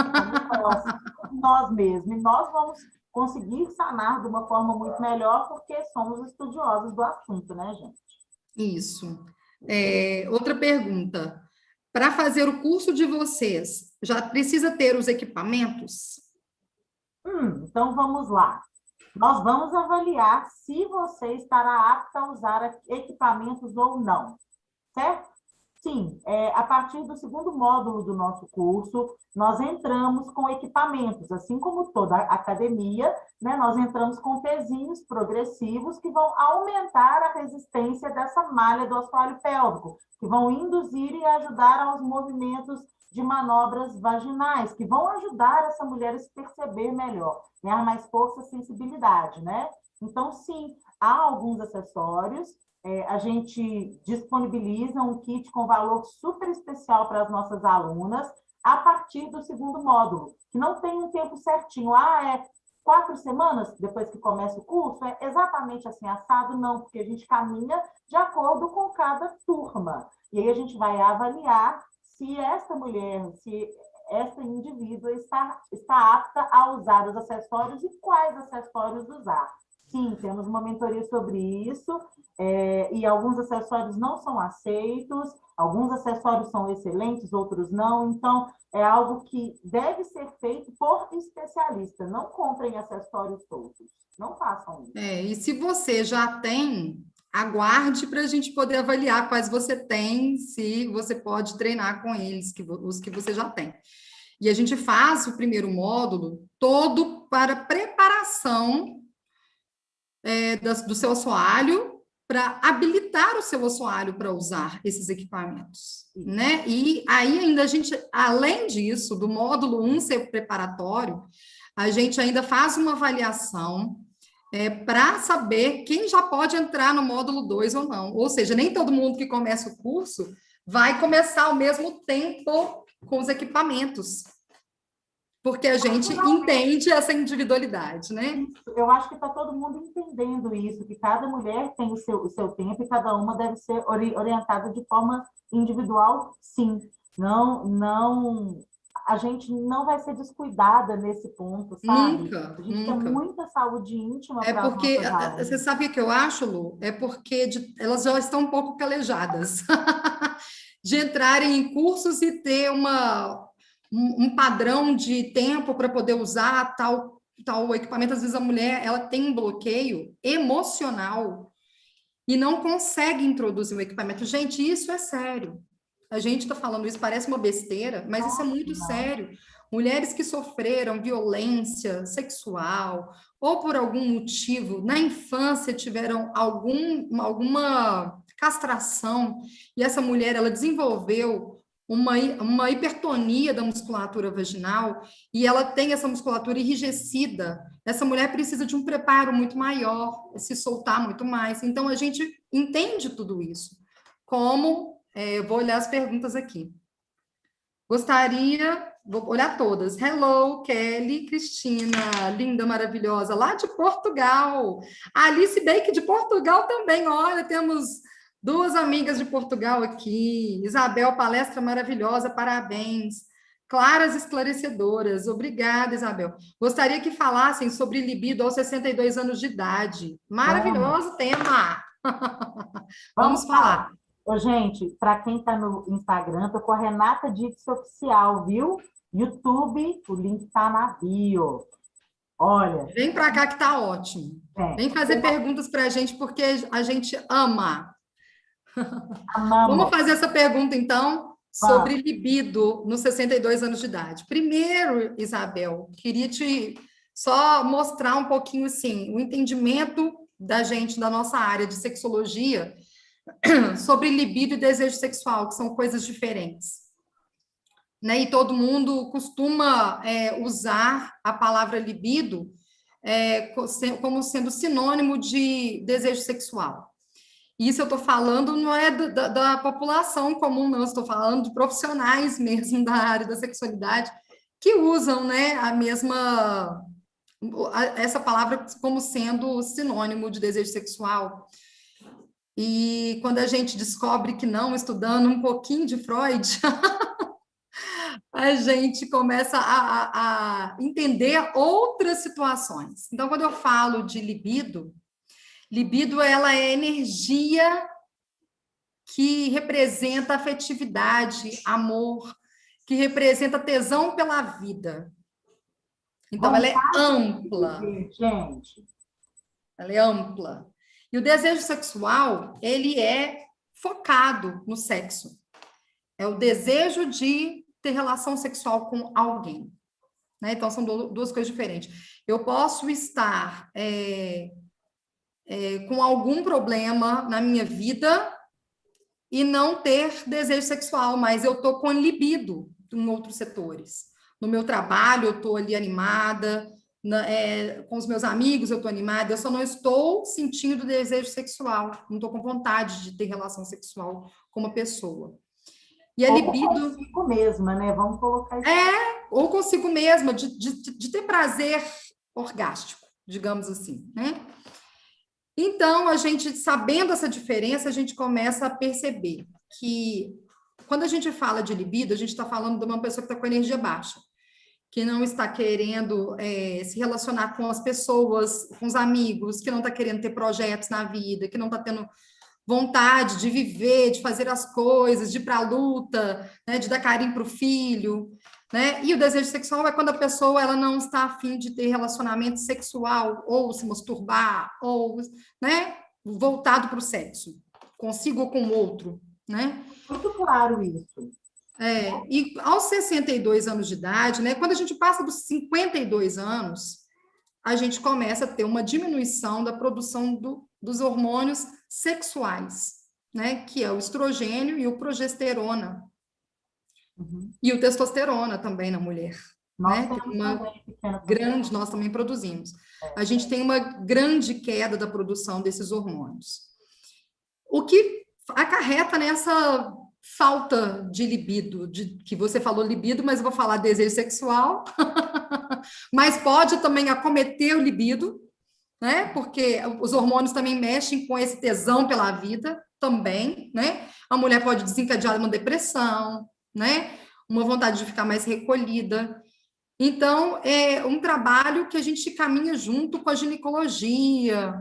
Nós mesmos. E nós vamos conseguir sanar de uma forma muito melhor porque somos estudiosos do assunto, né, gente? Isso. Outra pergunta. Para fazer o curso de vocês, já precisa ter os equipamentos? Então, vamos lá. Nós vamos avaliar se você estará apta a usar equipamentos ou não, certo? Sim, a partir do segundo módulo do nosso curso, nós entramos com equipamentos, assim como toda a academia, né? Nós entramos com pezinhos progressivos que vão aumentar a resistência dessa malha do assoalho pélvico, que vão induzir e ajudar aos movimentos de manobras vaginais, que vão ajudar essa mulher a se perceber melhor, ganhar mais força e sensibilidade, né? Então, sim, há alguns acessórios. A gente disponibiliza um kit com valor super especial para as nossas alunas a partir do segundo módulo, que não tem um tempo certinho. É 4 semanas depois que começa o curso? É exatamente assim, assado? Não, porque a gente caminha de acordo com cada turma. E aí a gente vai avaliar se esta mulher, se esta indivídua está apta a usar os acessórios e quais acessórios usar. Sim, temos uma mentoria sobre isso, e alguns acessórios não são aceitos, alguns acessórios são excelentes, outros não, então é algo que deve ser feito por especialista, não comprem acessórios soltos, não façam isso. E se você já tem, aguarde para a gente poder avaliar quais você tem, se você pode treinar com eles, os que você já tem. E a gente faz o primeiro módulo todo para preparação do seu assoalho, para habilitar o seu assoalho para usar esses equipamentos, né? E aí ainda a gente, além disso, do módulo 1 ser preparatório, a gente ainda faz uma avaliação para saber quem já pode entrar no módulo 2 ou não. Ou seja, nem todo mundo que começa o curso vai começar ao mesmo tempo com os equipamentos, porque a gente entende essa individualidade, né? Eu acho que está todo mundo entendendo isso, que cada mulher tem o seu tempo e cada uma deve ser orientada de forma individual, sim. Não, a gente não vai ser descuidada nesse ponto, sabe? Nunca, a gente nunca. Tem muita saúde íntima para porque, as nossas você sabe o que eu acho, Lu? É porque elas já estão um pouco calejadas de entrarem em cursos e ter um padrão de tempo para poder usar tal equipamento. Às vezes a mulher ela tem um bloqueio emocional e não consegue introduzir o equipamento. Gente, isso é sério. A gente está falando isso, parece uma besteira, mas isso é muito sério. Mulheres que sofreram violência sexual ou por algum motivo na infância tiveram alguma castração e essa mulher ela desenvolveu uma hipertonia da musculatura vaginal e ela tem essa musculatura enrijecida, essa mulher precisa de um preparo muito maior, se soltar muito mais. Então, a gente entende tudo isso como Eu vou olhar as perguntas aqui. Vou olhar todas. Hello, Kelly, Cristina, linda, maravilhosa, lá de Portugal. A Alice Bake de Portugal também. Olha, temos duas amigas de Portugal aqui. Isabel, palestra maravilhosa, parabéns. Claras esclarecedoras. Obrigada, Isabel. Gostaria que falassem sobre libido aos 62 anos de idade. Maravilhoso tema. Vamos falar. Ô, gente, para quem está no Instagram, tô com a Renata Dix Oficial, viu? YouTube, o link está na bio. Olha. Vem para cá que tá ótimo. Vem fazer perguntas para a gente, porque a gente ama. Amamos. Vamos fazer essa pergunta, então, sobre libido nos 62 anos de idade. Primeiro, Isabel, queria te só mostrar um pouquinho, assim, o entendimento da gente, da nossa área de sexologia, sobre libido e desejo sexual, que são coisas diferentes. Né? E todo mundo costuma usar a palavra libido como sendo sinônimo de desejo sexual. Isso eu estou falando não é da população comum, não, estou falando de profissionais mesmo da área da sexualidade que usam, né, essa palavra como sendo sinônimo de desejo sexual. E quando a gente descobre que não, estudando um pouquinho de Freud, a gente começa a entender outras situações. Então, quando eu falo de libido, ela é energia que representa afetividade, amor, que representa tesão pela vida. Então, ela é ampla. Gente. Ela é ampla. E o desejo sexual, ele é focado no sexo. É o desejo de ter relação sexual com alguém. Né? Então, são duas coisas diferentes. Eu posso estar com algum problema na minha vida e não ter desejo sexual, mas eu estou com libido em outros setores. No meu trabalho, eu estou ali animada, com os meus amigos eu estou animada, eu só não estou sentindo desejo sexual, não estou com vontade de ter relação sexual com uma pessoa. E a libido... Ou consigo mesma, né? Vamos colocar isso. Ou consigo mesma, de ter prazer orgástico, digamos assim, né? Então, a gente, sabendo essa diferença, a gente começa a perceber que, quando a gente fala de libido, a gente está falando de uma pessoa que está com energia baixa, que não está querendo se relacionar com as pessoas, com os amigos, que não está querendo ter projetos na vida, que não está tendo vontade de viver, de fazer as coisas, de ir para a luta, né, de dar carinho para o filho, né? E o desejo sexual é quando a pessoa ela não está a fim de ter relacionamento sexual, ou se masturbar, ou, né, voltado para o sexo, consigo ou com o outro, né? Muito claro isso. E aos 62 anos de idade, né, quando a gente passa dos 52 anos, a gente começa a ter uma diminuição da produção dos hormônios sexuais, né, que é o estrogênio e o progesterona. Uhum. E o testosterona também na mulher. Nós né? Nós também produzimos. A gente tem uma grande queda da produção desses hormônios. O que acarreta nessa falta de libido, que você falou libido, mas eu vou falar desejo sexual, mas pode também acometer o libido, né? Porque os hormônios também mexem com esse tesão pela vida também, né? A mulher pode desencadear uma depressão, né? Uma vontade de ficar mais recolhida. Então, é um trabalho que a gente caminha junto com a ginecologia,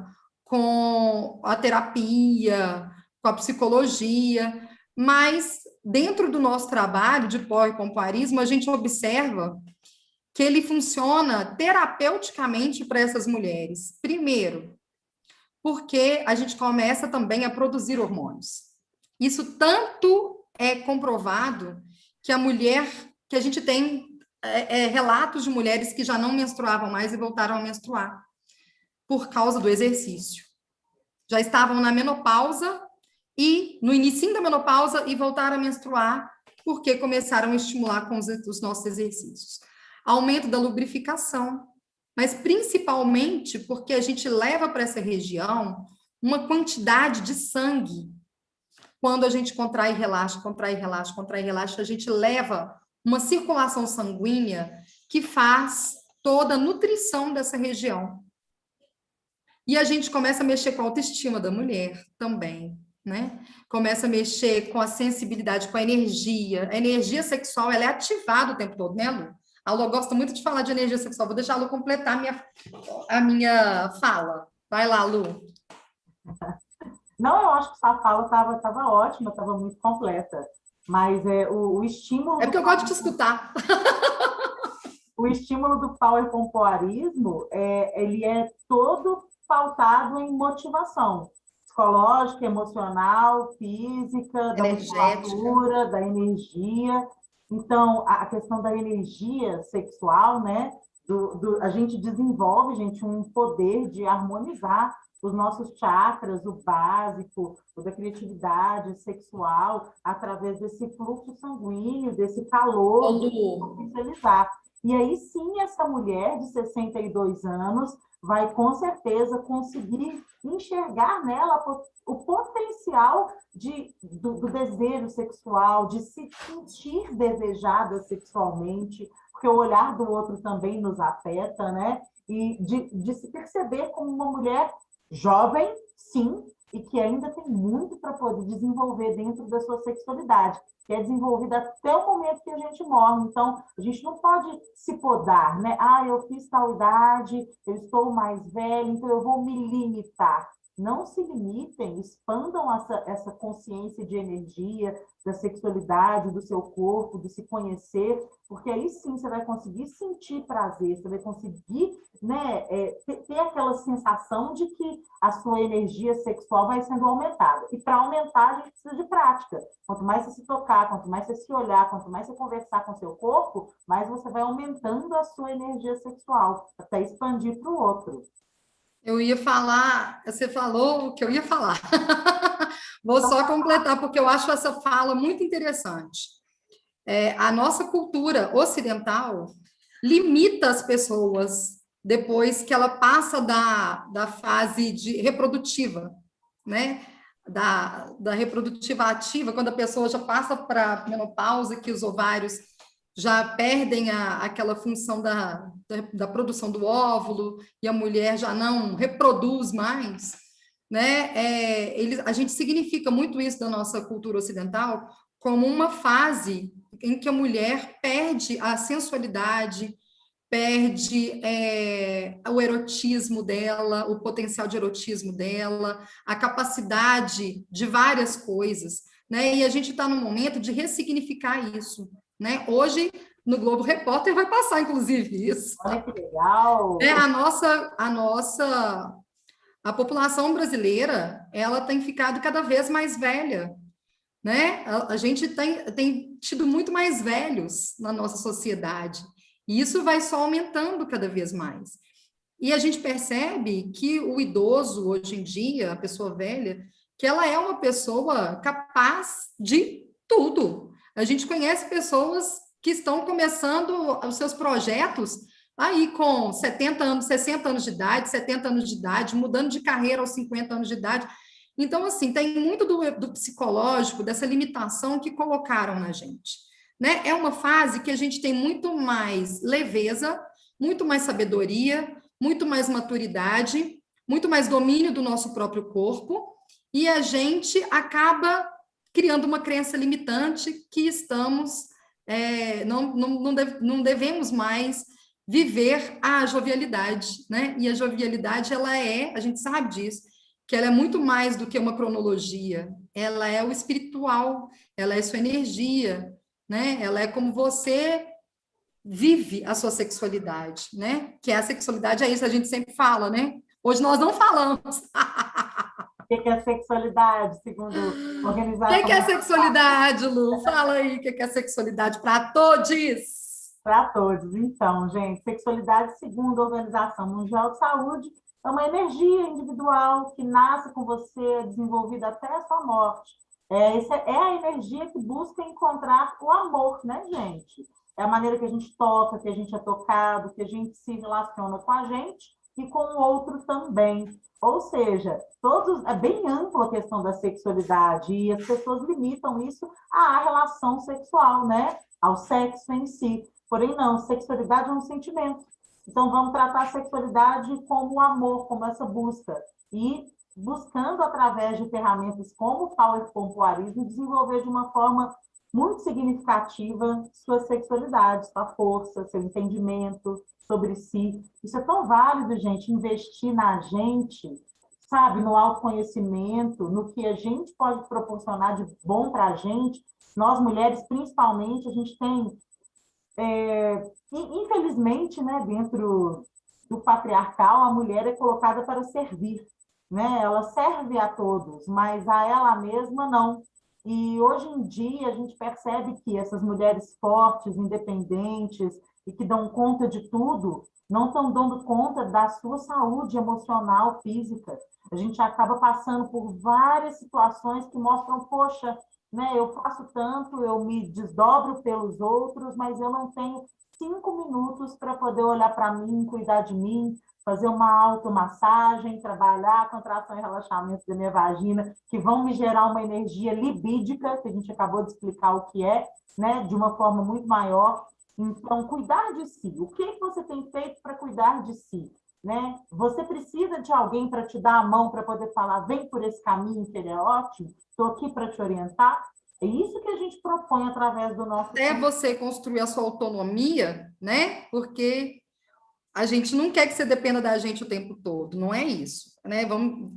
com a terapia, com a psicologia, mas dentro do nosso trabalho de pós-pompoarismo, a gente observa que ele funciona terapeuticamente para essas mulheres. Primeiro, porque a gente começa também a produzir hormônios. Isso tanto é comprovado que a gente tem relatos de mulheres que já não menstruavam mais e voltaram a menstruar por causa do exercício. Já estavam na menopausa e no início da menopausa e voltaram a menstruar porque começaram a estimular com os nossos exercícios. Aumento da lubrificação, mas principalmente porque a gente leva para essa região uma quantidade de sangue quando a gente contrai e relaxa, contrai e relaxa, contrai e relaxa, a gente leva uma circulação sanguínea que faz toda a nutrição dessa região. E a gente começa a mexer com a autoestima da mulher também, né? Começa a mexer com a sensibilidade, com a energia. A energia sexual, ela é ativada o tempo todo, né, Lu? A Lu gosta muito de falar de energia sexual. Vou deixar a Lu completar a minha fala. Vai lá, Lu. Não, eu acho que essa fala estava ótima, estava muito completa. Mas o estímulo. É porque eu gosto de te escutar. O estímulo do power pompoarismo, ele é todo pautado em motivação psicológica, emocional, física, da musculatura, da energia. Então, a questão da energia sexual, né? A gente desenvolve, gente, um poder de harmonizar os nossos chakras, o básico, o da criatividade sexual, através desse fluxo sanguíneo, desse calor, de potencializar. E aí sim, essa mulher de 62 anos vai com certeza conseguir enxergar nela o potencial do desejo sexual, de se sentir desejada sexualmente, porque o olhar do outro também nos afeta, né? E de se perceber como uma mulher jovem, sim, e que ainda tem muito para poder desenvolver dentro da sua sexualidade, que é desenvolvida até o momento que a gente morre. Então, a gente não pode se podar, né? Ah, eu fiz tal idade, eu estou mais velha, então eu vou me limitar. Não se limitem, expandam essa consciência de energia, da sexualidade, do seu corpo, de se conhecer, porque aí sim você vai conseguir sentir prazer, você vai conseguir, né, ter aquela sensação de que a sua energia sexual vai sendo aumentada. E para aumentar, a gente precisa de prática. Quanto mais você se tocar, quanto mais você se olhar, quanto mais você conversar com o seu corpo, mais você vai aumentando a sua energia sexual, até expandir para o outro. Eu ia falar, você falou o que eu ia falar. Vou só completar, porque eu acho essa fala muito interessante. A nossa cultura ocidental limita as pessoas depois que ela passa da fase reprodutiva, né? Da reprodutiva ativa, quando a pessoa já passa para a menopausa, que os ovários já perdem aquela função da produção do óvulo e a mulher já não reproduz mais, né? A gente significa muito isso da nossa cultura ocidental como uma fase em que a mulher perde a sensualidade, perde o erotismo dela, o potencial de erotismo dela, a capacidade de várias coisas, né? E a gente está no momento de ressignificar isso, né? Hoje, no Globo Repórter, vai passar, inclusive, isso. Olha que legal! A população brasileira, ela tem ficado cada vez mais velha, né? A gente tem tido muito mais velhos na nossa sociedade, e isso vai só aumentando cada vez mais. E a gente percebe que o idoso, hoje em dia, a pessoa velha, que ela é uma pessoa capaz de tudo. A gente conhece pessoas que estão começando os seus projetos aí com 70 anos, 60 anos de idade, 70 anos de idade, mudando de carreira aos 50 anos de idade. Então, assim, tem muito do psicológico, dessa limitação que colocaram na gente, né? É uma fase que a gente tem muito mais leveza, muito mais sabedoria, muito mais maturidade, muito mais domínio do nosso próprio corpo, e a gente acaba criando uma crença limitante que não devemos mais viver a jovialidade, né? E a jovialidade, a gente sabe disso, que ela é muito mais do que uma cronologia, ela é o espiritual, ela é sua energia, né? Ela é como você vive a sua sexualidade, né? Que a sexualidade é isso, a gente sempre fala, né? Hoje nós não falamos. O que é sexualidade, segundo a organização? O que é sexualidade, Lu? Fala aí, o que é sexualidade para todos? Para todos. Então, gente, sexualidade, segundo a Organização Mundial de Saúde, é uma energia individual que nasce com você, é desenvolvida até a sua morte. Essa é a energia que busca encontrar o amor, né, gente? É a maneira que a gente toca, que a gente é tocado, que a gente se relaciona com a gente e com o outro também. Ou seja, é bem ampla a questão da sexualidade e as pessoas limitam isso à relação sexual, né? Ao sexo em si. Porém, não, sexualidade é um sentimento. Então, vamos tratar a sexualidade como amor, como essa busca. E buscando, através de ferramentas como o power pompoarismo, desenvolver de uma forma muito significativa sua sexualidade, sua força, seu entendimento sobre si. Isso é tão válido, gente, investir na gente, sabe, no autoconhecimento, no que a gente pode proporcionar de bom para a gente. Nós, mulheres, principalmente, a gente tem, infelizmente, né, dentro do patriarcal, a mulher é colocada para servir, né? Ela serve a todos, mas a ela mesma não. E hoje em dia a gente percebe que essas mulheres fortes, independentes e que dão conta de tudo, não estão dando conta da sua saúde emocional, física. A gente acaba passando por várias situações que mostram, poxa, né, eu faço tanto, eu me desdobro pelos outros, mas eu não tenho 5 minutos para poder olhar para mim, cuidar de mim, fazer uma automassagem, trabalhar a contração e relaxamento da minha vagina, que vão me gerar uma energia libídica, que a gente acabou de explicar o que é, né, de uma forma muito maior. Então, cuidar de si. O que você tem feito para cuidar de si? Né? Você precisa de alguém para te dar a mão, para poder falar, vem por esse caminho que ele é ótimo, estou aqui para te orientar. É isso que a gente propõe através do nosso... Até você construir a sua autonomia, né? Porque a gente não quer que você dependa da gente o tempo todo, não é isso, né?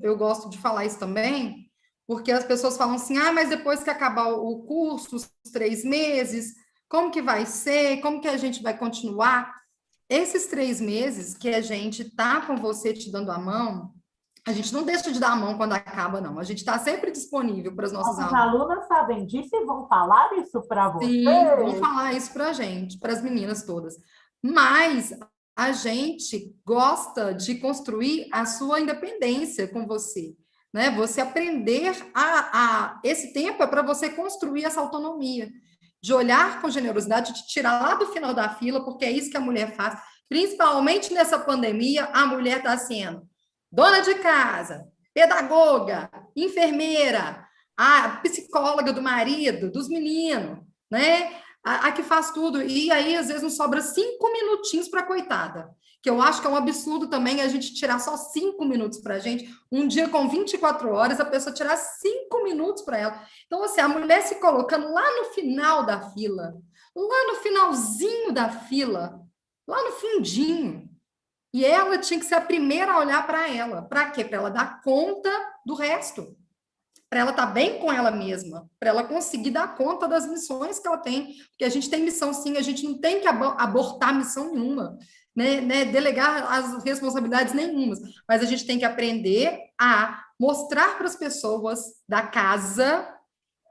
Eu gosto de falar isso também, porque as pessoas falam assim, mas depois que acabar o curso, os 3 meses, como que vai ser? Como que a gente vai continuar? Esses 3 meses que a gente tá com você te dando a mão, a gente não deixa de dar a mão quando acaba, não. A gente está sempre disponível para as nossas Nossas alunas. alunas sabem disso e vão falar isso para você? Sim, vão falar isso para a gente, para as meninas todas. Mas a gente gosta de construir a sua independência com você, né? Você aprender esse tempo é para você construir essa autonomia, de olhar com generosidade, de tirar lá do final da fila, porque é isso que a mulher faz. Principalmente nessa pandemia, a mulher está sendo dona de casa, pedagoga, enfermeira, a psicóloga do marido, dos meninos, né? A que faz tudo. E aí, às vezes, não sobra 5 minutinhos para a coitada. Que eu acho que é um absurdo também a gente tirar só 5 minutos para a gente. Um dia com 24 horas, a pessoa tirar 5 minutos para ela. Então, assim, a mulher se colocando lá no final da fila, lá no finalzinho da fila, lá no fundinho. E ela tinha que ser a primeira a olhar para ela. Para quê? Para ela dar conta do resto. Para ela estar bem com ela mesma. Para ela conseguir dar conta das missões que ela tem. Porque a gente tem missão, sim. A gente não tem que abortar missão nenhuma. Né? Delegar as responsabilidades nenhumas. Mas a gente tem que aprender a mostrar para as pessoas da casa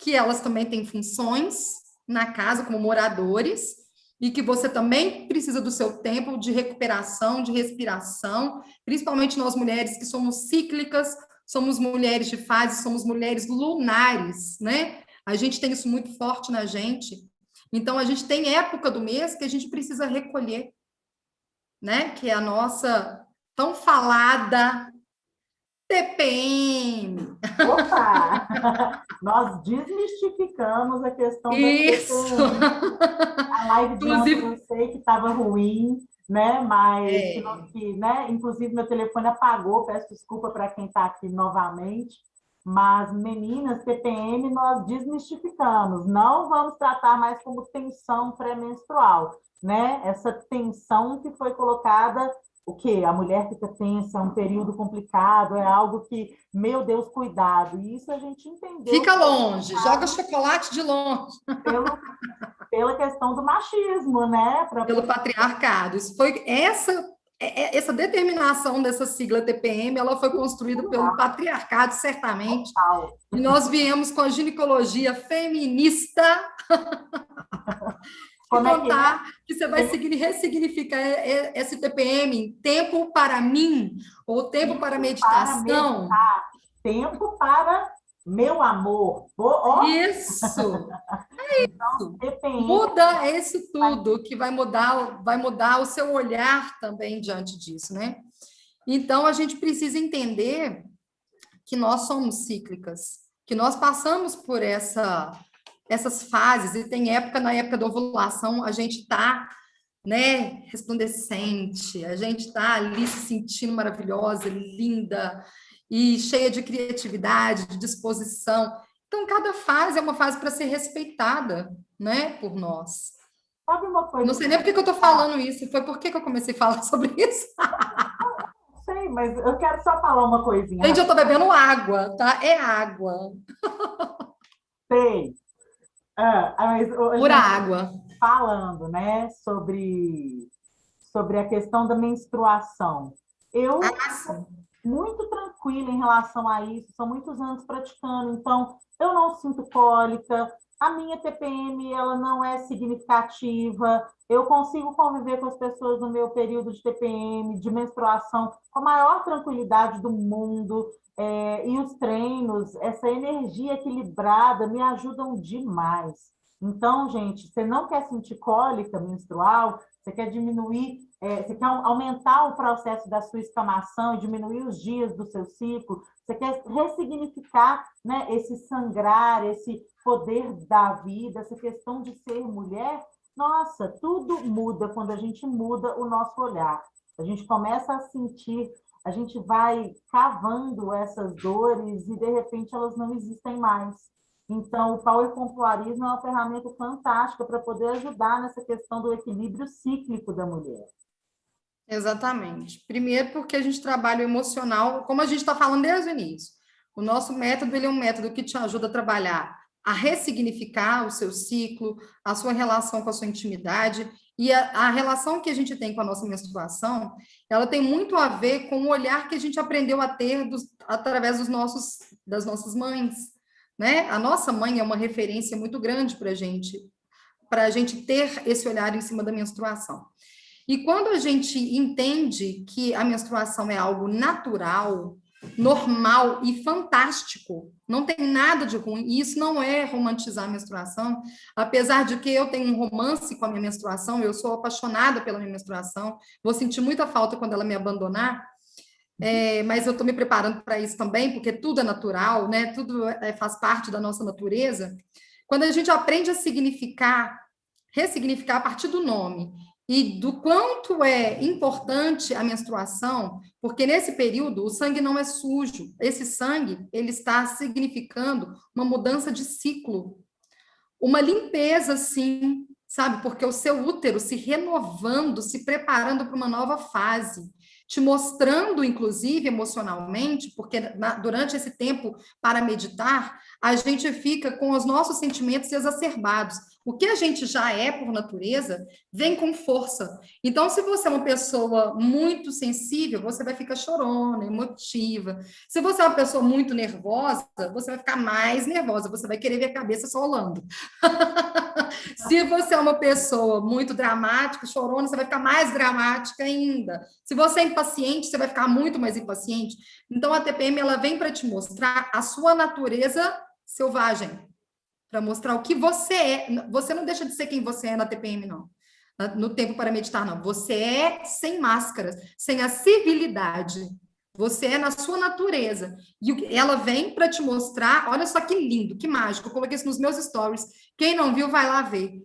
que elas também têm funções na casa como moradores e que você também precisa do seu tempo de recuperação, de respiração, principalmente nós mulheres que somos cíclicas, somos mulheres de fase, somos mulheres lunares, né? A gente tem isso muito forte na gente. Então, a gente tem época do mês que a gente precisa recolher, né? Que é a nossa tão falada TPM. Opa! Nós desmistificamos a questão da Isso! TPM. A live de ontem eu sei que estava ruim, né? Mas né? Inclusive meu telefone apagou, peço desculpa para quem está aqui novamente. Mas, meninas, TPM nós desmistificamos. Não vamos tratar mais como tensão pré-menstrual, né? Essa tensão que foi colocada, o quê? A mulher fica tensa, é um período complicado, é algo que, meu Deus, cuidado. E isso a gente entendeu. Fica longe, joga chocolate de longe. Pela questão do machismo, né? Pelo patriarcado. Isso foi essa determinação dessa sigla TPM, ela foi construída pelo patriarcado, certamente. E nós viemos com a ginecologia feminista contar que você vai ressignificar esse TPM em tempo para mim, ou tempo para meditação. Tempo para meu amor. Isso! Então, muda isso tudo, que vai mudar o seu olhar também diante disso, né? Então, a gente precisa entender que nós somos cíclicas, que nós passamos por essas fases, e tem época, na época da ovulação, a gente está, né, resplandecente, a gente está ali se sentindo maravilhosa, linda, e cheia de criatividade, de disposição. Então, cada fase é uma fase para ser respeitada, né, por nós. Sabe uma coisa? Não sei nem por que eu estou falando isso, foi por que eu comecei a falar sobre isso. Não sei, mas eu quero só falar uma coisinha. Gente, eu estou bebendo água, tá? É água. Sei. Mas, Pura água. falando, né, sobre a questão da menstruação. Eu muito tranquila em relação a isso, são muitos anos praticando, então eu não sinto cólica, a minha TPM ela não é significativa, eu consigo conviver com as pessoas no meu período de TPM, de menstruação, com a maior tranquilidade do mundo, e os treinos, essa energia equilibrada me ajudam demais. Então, gente, você não quer sentir cólica menstrual, você quer diminuir, você quer aumentar o processo da sua escamação, diminuir os dias do seu ciclo, você quer ressignificar, né, esse sangrar, esse poder da vida, essa questão de ser mulher. Nossa, tudo muda quando a gente muda o nosso olhar. A gente começa a sentir, a gente vai cavando essas dores e, de repente, elas não existem mais. Então, o powerpontuarismo é uma ferramenta fantástica para poder ajudar nessa questão do equilíbrio cíclico da mulher. Exatamente. Primeiro, porque a gente trabalha o emocional, como a gente está falando desde o início. O nosso método, ele é um método que te ajuda a trabalhar, a ressignificar o seu ciclo, a sua relação com a sua intimidade, e a relação que a gente tem com a nossa menstruação, ela tem muito a ver com o olhar que a gente aprendeu a ter através das nossas mães, né? A nossa mãe é uma referência muito grande para a gente ter esse olhar em cima da menstruação. E quando a gente entende que a menstruação é algo natural, normal e fantástico, não tem nada de ruim, e isso não é romantizar a menstruação, apesar de que eu tenho um romance com a minha menstruação, eu sou apaixonada pela minha menstruação, vou sentir muita falta quando ela me abandonar, mas eu estou me preparando para isso também, porque tudo é natural, né? Tudo faz parte da nossa natureza. Quando a gente aprende a ressignificar a partir do nome, e do quanto é importante a menstruação, porque nesse período o sangue não é sujo. Esse sangue, ele está significando uma mudança de ciclo, uma limpeza, sim, sabe? Porque o seu útero se renovando, se preparando para uma nova fase, te mostrando, inclusive, emocionalmente, porque durante esse tempo para meditar, a gente fica com os nossos sentimentos exacerbados. O que a gente já é por natureza vem com força. Então, se você é uma pessoa muito sensível, você vai ficar chorona, emotiva. Se você é uma pessoa muito nervosa, você vai ficar mais nervosa, você vai querer ver a cabeça solando. Se você é uma pessoa muito dramática, chorona, você vai ficar mais dramática ainda. Se você é impaciente, você vai ficar muito mais impaciente. Então, a TPM ela vem para te mostrar a sua natureza selvagem, para mostrar o que você é. Você não deixa de ser quem você é na TPM, não. No tempo para meditar, não. Você é sem máscaras, sem a civilidade. Você é na sua natureza. E ela vem para te mostrar, olha só que lindo, que mágico. Eu coloquei isso nos meus stories. Quem não viu, vai lá ver.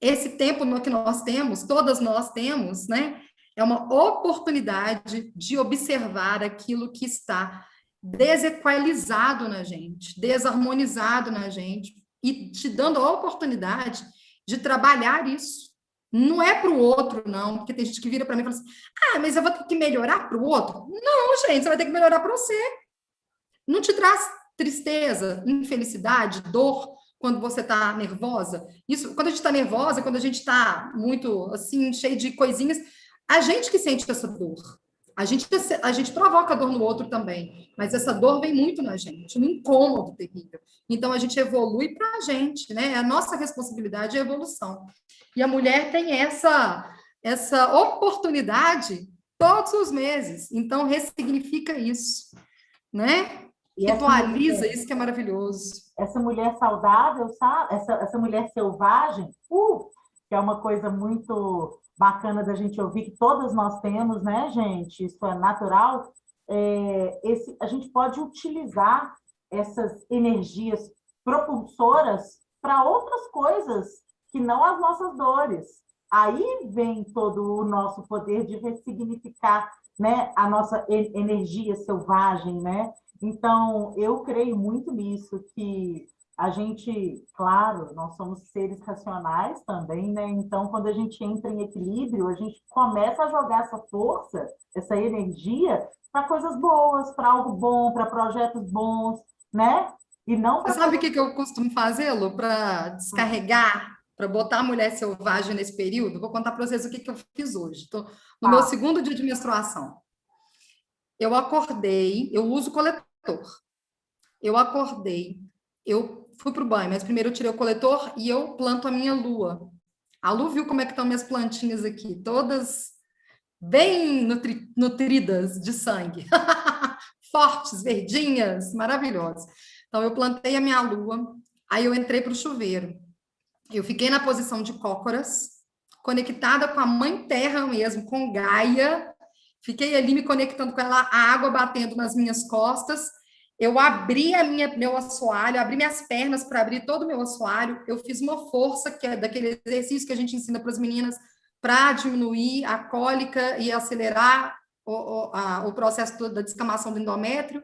Esse tempo que nós temos, todas nós temos, né? É uma oportunidade de observar aquilo que está desequalizado na gente, desarmonizado na gente, e te dando a oportunidade de trabalhar isso. Não é para o outro, não, porque tem gente que vira para mim e fala assim: mas eu vou ter que melhorar para o outro? Não, gente, você vai ter que melhorar para você. Não te traz tristeza, infelicidade, dor quando você está nervosa? Isso, quando a gente está nervosa, quando a gente está muito assim, cheio de coisinhas, a gente que sente essa dor. A gente provoca dor no outro também, mas essa dor vem muito na gente, um incômodo terrível. Então, a gente evolui para a gente, né? A nossa responsabilidade é a evolução. E a mulher tem essa oportunidade todos os meses. Então, ressignifica isso, né? Ritualiza isso que é maravilhoso. Essa mulher saudável, sabe? Essa mulher selvagem, que é uma coisa muito bacana da gente ouvir, que todas nós temos, né, gente? Isso é natural. A gente pode utilizar essas energias propulsoras para outras coisas que não as nossas dores. Aí vem todo o nosso poder de ressignificar, né, a nossa energia selvagem, né? Então, eu creio muito nisso, que a gente, claro, nós somos seres racionais também, né? Então, quando a gente entra em equilíbrio, a gente começa a jogar essa força, essa energia para coisas boas, para algo bom, para projetos bons, né? E não Você para sabe o coisas. que que eu costumo fazer, Lu, para descarregar, para botar a mulher selvagem nesse período? Vou contar para vocês o que que eu fiz hoje. Estou no meu Ah, segundo dia de menstruação. Eu acordei, eu uso coletor. Eu acordei, eu fui para o banho, mas primeiro eu tirei o coletor e eu planto a minha lua. A Lu viu como é que estão minhas plantinhas aqui, todas bem nutridas de sangue, fortes, verdinhas, maravilhosas. Então eu plantei a minha lua, aí eu entrei para o chuveiro. Eu fiquei na posição de cócoras, conectada com a mãe terra mesmo, com Gaia. Fiquei ali me conectando com ela, a água batendo nas minhas costas. Eu abri meu assoalho, abri minhas pernas para abrir todo o meu assoalho. Eu fiz uma força, que é daquele exercício que a gente ensina para as meninas, para diminuir a cólica e acelerar o processo da descamação do endométrio,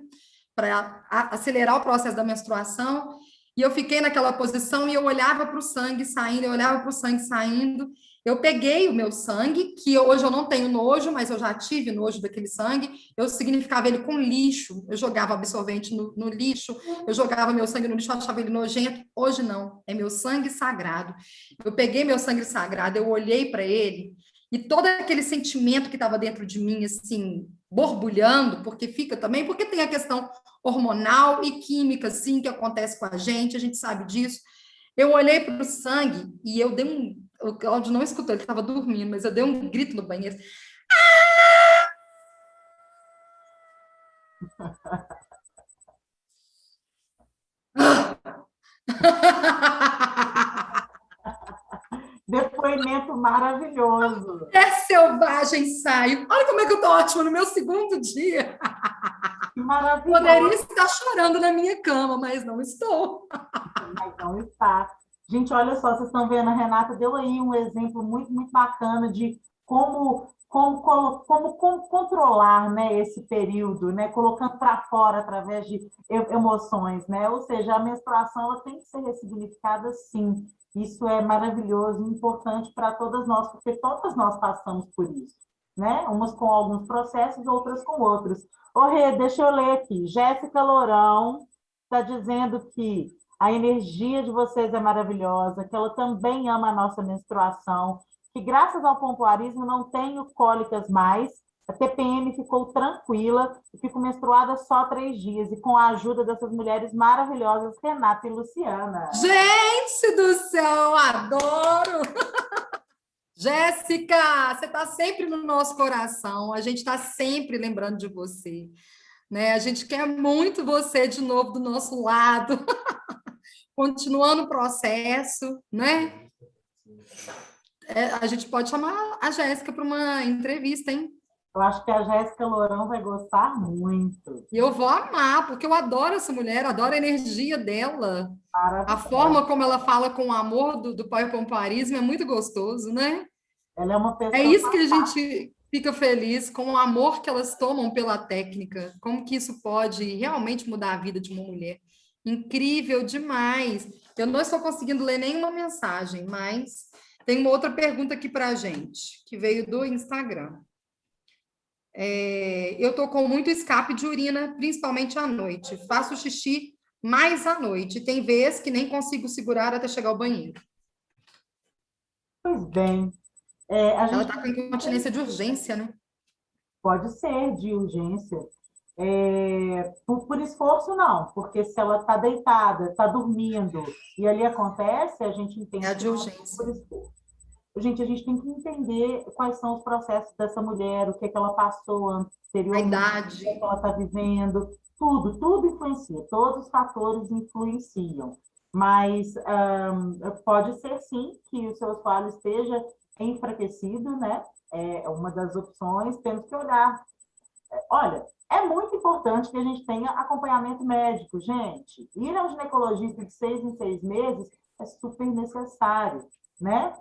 para acelerar o processo da menstruação. E eu fiquei naquela posição e eu olhava para o sangue saindo, eu olhava para o sangue saindo. Eu peguei o meu sangue, que hoje eu não tenho nojo, mas eu já tive nojo daquele sangue. Eu significava ele com lixo. Eu jogava absorvente no lixo, eu jogava meu sangue no lixo, eu achava ele nojento. Hoje não, é meu sangue sagrado. Eu peguei meu sangue sagrado, eu olhei para ele e todo aquele sentimento que estava dentro de mim, assim, borbulhando, porque fica também, porque tem a questão hormonal e química, sim, que acontece com a gente sabe disso. Eu olhei para o sangue e eu dei um. O Claudio não escutou, ele estava dormindo, mas eu dei um grito no banheiro. depoimento maravilhoso. É selvagem ensaio. Olha como é que eu estou ótima no meu segundo dia. Que Poderia maravilhoso. estar chorando na minha cama, mas não estou. Mas não está. Gente, olha só, vocês estão vendo, a Renata deu aí um exemplo muito, muito bacana de como controlar, né, esse período, né, colocando para fora através de emoções, né? Ou seja, a menstruação ela tem que ser ressignificada, sim. Isso é maravilhoso e importante para todas nós, porque todas nós passamos por isso, né? Umas com alguns processos, outras com outros. Ô, Rê, deixa eu ler aqui. Jéssica Lourão está dizendo que a energia de vocês é maravilhosa, que ela também ama a nossa menstruação, que graças ao pompoarismo não tenho cólicas mais, a TPM ficou tranquila e fico menstruada só 3 dias, e com a ajuda dessas mulheres maravilhosas, Renata e Luciana. Gente do céu, adoro! Jéssica, você está sempre no nosso coração, a gente está sempre lembrando de você, né? A gente quer muito você de novo do nosso lado, continuando o processo, né? A gente pode chamar a Jéssica para uma entrevista, hein? Eu acho que a Jéssica Lourão vai gostar muito. E eu vou amar, porque eu adoro essa mulher, adoro a energia dela. A Maravilhosa. forma como ela fala com o amor do pai pomparismo é muito gostoso, né? Ela é uma É pessoa isso que a fantástica. gente fica feliz com o amor que elas tomam pela técnica, como que isso pode realmente mudar a vida de uma mulher. Incrível demais. Eu não estou conseguindo ler nenhuma mensagem, mas tem uma outra pergunta aqui para a gente, que veio do Instagram. Eu estou com muito escape de urina, principalmente à noite. Faço xixi mais à noite. Tem vezes que nem consigo segurar até chegar ao banheiro. Pois bem, a Ela gente está com incontinência de urgência, né? pode ser de urgência. Por esforço, não, porque se ela está deitada, está dormindo, e ali acontece, a gente É entende a que de não é por urgência. esforço. Gente, a gente tem que entender quais são os processos dessa mulher, o que, é que ela passou A anteriormente, o que, é idade. que ela está vivendo, tudo influencia, todos os fatores influenciam. Mas pode ser sim que o seu assoalho esteja enfraquecido, né? É uma das opções, temos que olhar. Olha, é muito importante que a gente tenha acompanhamento médico, gente. Ir ao ginecologista de 6 em 6 meses é super necessário, né?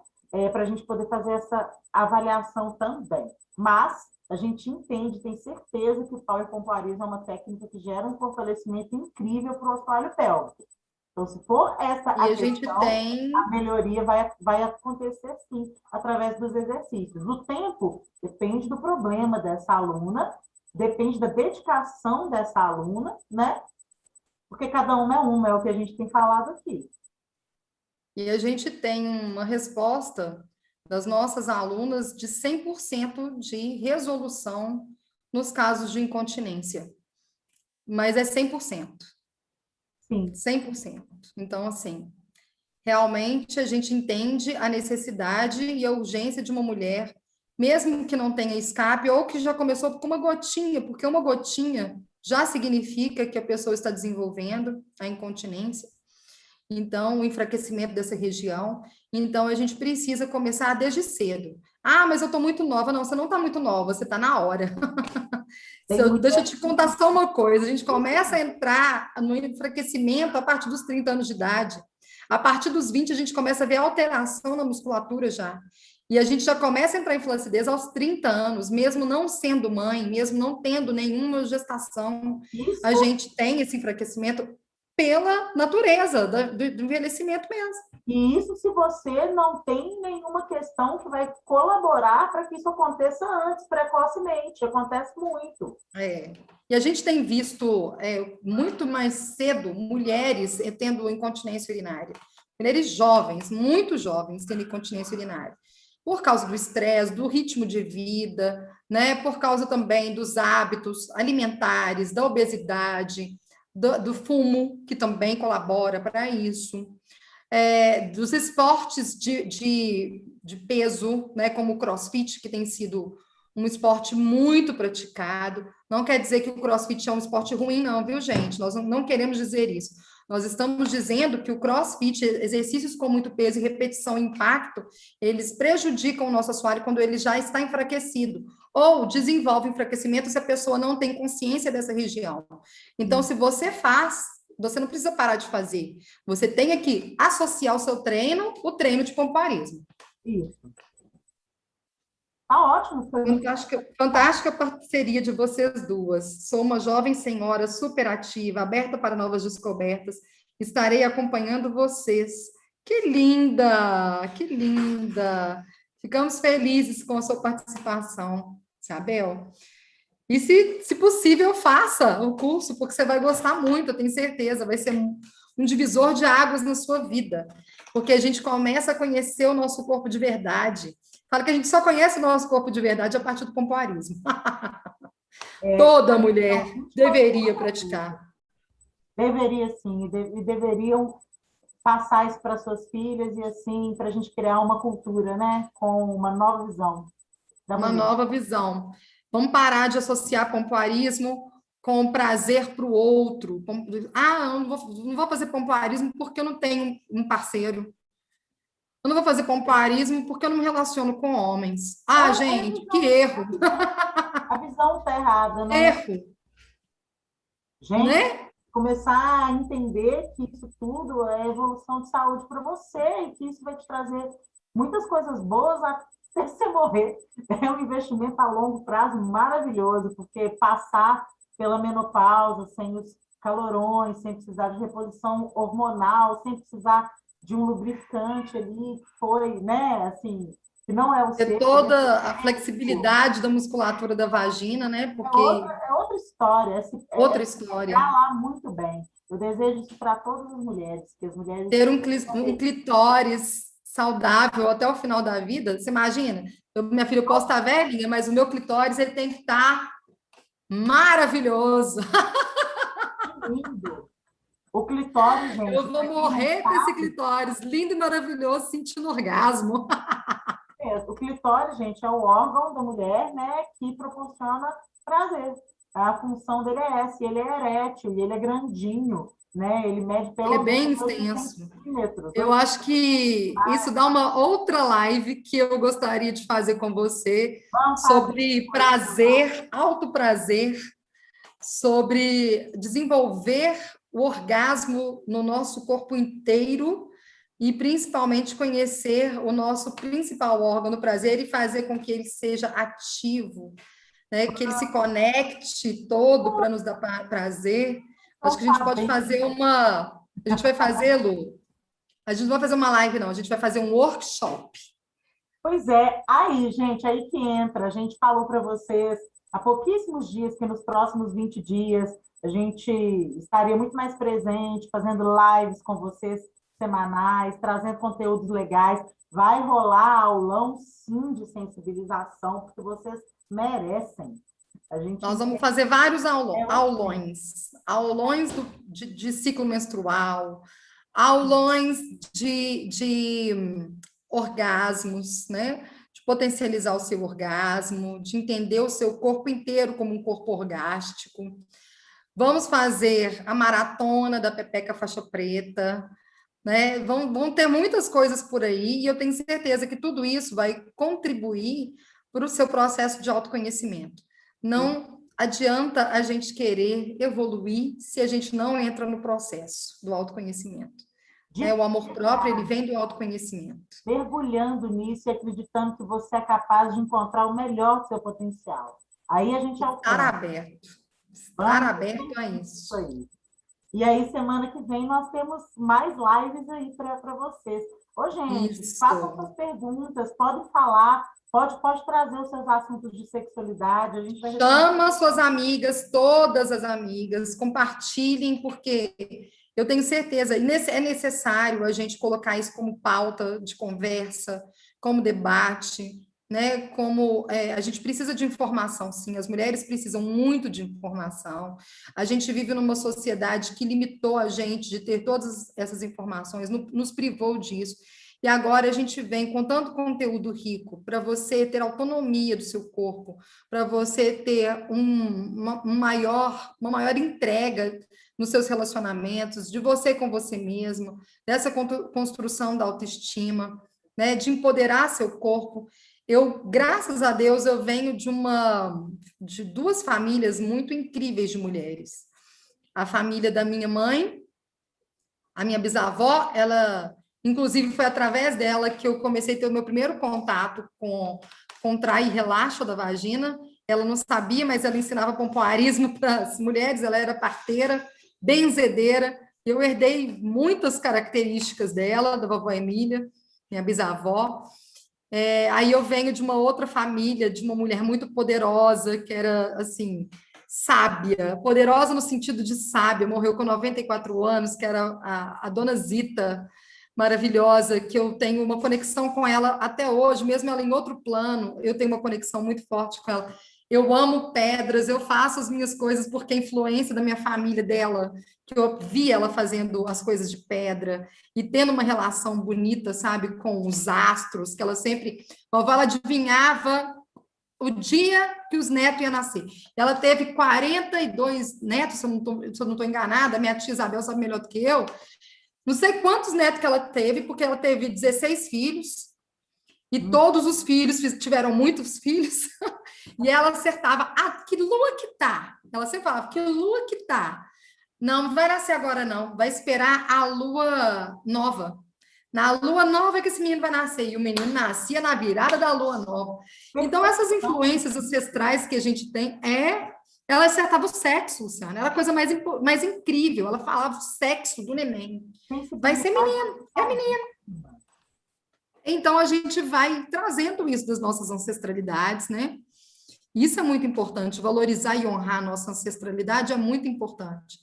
Para a gente poder fazer essa avaliação também. Mas a gente entende, tem certeza que o power pompoarismo é uma técnica que gera um fortalecimento incrível para o assoalho pélvico. Então, se for essa E a a gente questão, a tem, melhoria vai acontecer sim, através dos exercícios. O tempo depende do problema dessa aluna, depende da dedicação dessa aluna, né? Porque cada uma, é o que a gente tem falado aqui. e a gente tem uma resposta das nossas alunas de 100% de resolução nos casos de incontinência, mas é 100%, Sim, 100%. Então, assim, realmente a gente entende a necessidade e a urgência de uma mulher, mesmo que não tenha escape ou que já começou com uma gotinha, porque uma gotinha já significa que a pessoa está desenvolvendo a incontinência. Então, o enfraquecimento dessa região. Então, a gente precisa começar desde cedo. Ah, mas eu estou muito nova. Não, você não está muito nova, você está na hora. tem Deixa eu mulher. te contar só uma coisa: a gente começa a entrar no enfraquecimento a partir dos 30 anos de idade. A partir dos 20, a gente começa a ver alteração na musculatura já. E a gente já começa a entrar em flacidez aos 30 anos, mesmo não sendo mãe, mesmo não tendo nenhuma gestação, a Isso, gente tem esse enfraquecimento pela natureza do envelhecimento mesmo. e isso se você não tem nenhuma questão que vai colaborar para que isso aconteça antes, precocemente. Acontece muito. É. E a gente tem visto muito mais cedo mulheres tendo incontinência urinária. Mulheres jovens, muito jovens, tendo incontinência urinária. Por causa do estresse, do ritmo de vida, né? Por causa também dos hábitos alimentares, da obesidade, do fumo, que também colabora para isso. Dos esportes de peso, né, como o CrossFit, que tem sido um esporte muito praticado. Não quer dizer que o CrossFit é um esporte ruim, não, viu, gente? Nós não queremos dizer isso. Nós estamos dizendo que o CrossFit, exercícios com muito peso e repetição e impacto, eles prejudicam o nosso assoalho quando ele já está enfraquecido, ou desenvolve enfraquecimento se a pessoa não tem consciência dessa região. Então, se você faz, você não precisa parar de fazer. Você tem que associar o seu treino, o treino de pompoarismo. Isso. Tá ótimo, foi muito Fantástica parceria de vocês duas. Sou uma jovem senhora super ativa, aberta para novas descobertas. Estarei acompanhando vocês. Que linda, que linda. Ficamos felizes com a sua participação, Isabel. E, se possível, faça o curso, porque você vai gostar muito, eu tenho certeza. Vai ser um divisor de águas na sua vida, porque a gente começa a conhecer o nosso corpo de verdade. Fala que a gente só conhece o nosso corpo de verdade a partir do pompoarismo. Toda mulher deveria praticar. Deveria sim, e deveriam passar isso para suas filhas e assim, para a gente criar uma cultura, né? Com uma nova visão da Uma mulher. nova visão. Vamos parar de associar pompoarismo com prazer para o outro. Ah, eu não vou fazer pompoarismo porque eu não tenho um parceiro. Eu não vou fazer pompoarismo porque eu não me relaciono com homens. Ah, gente, que erro! A visão está errada, né? Erro, Gente, né? começar a entender que isso tudo é evolução de saúde para você e que isso vai te trazer muitas coisas boas até você morrer. É um investimento a longo prazo maravilhoso, porque passar pela menopausa sem os calorões, sem precisar de reposição hormonal, sem precisar de um lubrificante ali, que foi, né, assim, que não é o Ter seu, toda a flexibilidade da musculatura da vagina, né? Porque é outra história, outra para história. lá muito bem. Eu desejo isso para todas as mulheres, que as mulheres. Ter um clitóris saudável até o final da vida. Você imagina? Minha filha, eu posso estar velhinha, mas o meu clitóris ele tem que estar maravilhoso. Lindo. O clitóris, gente, Eu vou para quem não morrer com esse sabe, clitóris lindo e maravilhoso, sentindo orgasmo. o clitóris, gente, é o órgão da mulher, né, que proporciona prazer. A função dele é essa, e ele é erétil, e ele é grandinho. né? Ele mede Ele é pelo bem menos 8 extenso. centímetros. Eu acho que isso dá uma outra live que eu gostaria de fazer com você Vamos fazer sobre prazer, alto prazer, sobre desenvolver o orgasmo no nosso corpo inteiro e principalmente conhecer o nosso principal órgão do prazer e fazer com que ele seja ativo, né? Que ele se conecte todo para nos dar prazer. Acho que a gente pode fazer uma. A gente vai fazer, Lu. A gente não vai fazer uma live, não. A gente vai fazer um workshop. Pois é, aí, gente, aí que entra. A gente falou para vocês há pouquíssimos dias que nos próximos 20 dias a gente estaria muito mais presente, fazendo lives com vocês semanais, trazendo conteúdos legais. Vai rolar aulão, sim, de sensibilização, porque vocês merecem. A gente Nós vamos fazer vários aulões de ciclo menstrual, aulões de orgasmos, né? De potencializar o seu orgasmo, de entender o seu corpo inteiro como um corpo orgástico. Vamos fazer a maratona da Pepeca Faixa Preta, né? Vão ter muitas coisas por aí, e eu tenho certeza que tudo isso vai contribuir para o seu processo de autoconhecimento. Não adianta a gente querer evoluir se a gente não entra no processo do autoconhecimento. Né? O amor próprio, ele vem do autoconhecimento. Mergulhando nisso e acreditando que você é capaz de encontrar o melhor do seu potencial. Aí a gente Estar aberto. Estar aberto a isso. Aí. E aí, semana que vem, nós temos mais lives aí para vocês. Ô, gente, façam suas perguntas, pode falar, pode trazer os seus assuntos de sexualidade. A gente vai Chama suas amigas, todas as amigas, compartilhem, porque eu tenho certeza, é necessário a gente colocar isso como pauta de conversa, como debate, né? Como a gente precisa de informação, sim, as mulheres precisam muito de informação. A gente vive numa sociedade que limitou a gente de ter todas essas informações, nos privou disso. E agora a gente vem com tanto conteúdo rico para você ter autonomia do seu corpo, para você ter uma maior entrega nos seus relacionamentos, de você com você mesmo, dessa construção da autoestima, né, de empoderar seu corpo. Eu, graças a Deus, eu venho de duas famílias muito incríveis de mulheres. A família da minha mãe, a minha bisavó, ela, inclusive, foi através dela que eu comecei a ter o meu primeiro contato com contrair e relaxo da vagina. Ela não sabia, mas ela ensinava pompoarismo para as mulheres, ela era parteira, benzedeira. Eu herdei muitas características dela, da vovó Emília, minha bisavó. Aí eu venho de uma outra família, de uma mulher muito poderosa, que era, assim, sábia, poderosa no sentido de sábia, morreu com 94 anos, que era a dona Zita, maravilhosa, que eu tenho uma conexão com ela até hoje, mesmo ela em outro plano, eu tenho uma conexão muito forte com ela. Eu amo pedras, eu faço as minhas coisas porque a influência da minha família dela, que eu vi ela fazendo as coisas de pedra e tendo uma relação bonita, sabe, com os astros, que ela sempre, a vovó, ela adivinhava o dia que os netos iam nascer. Ela teve 42 netos, se eu não estou enganada, minha tia Isabel sabe melhor do que eu. Não sei quantos netos que ela teve, porque ela teve 16 filhos, e todos os filhos tiveram muitos filhos, e ela acertava, que lua que tá? Ela sempre falava, que lua que tá? Não vai nascer agora, não. Vai esperar a lua nova. Na lua nova é que esse menino vai nascer. E o menino nascia na virada da lua nova. Então, essas influências ancestrais que a gente tem, ela acertava o sexo, Luciana. Era a coisa mais incrível. Ela falava o sexo do neném. Vai ser menino, é menino. Então, a gente vai trazendo isso das nossas ancestralidades, né? Isso é muito importante. Valorizar e honrar a nossa ancestralidade é muito importante.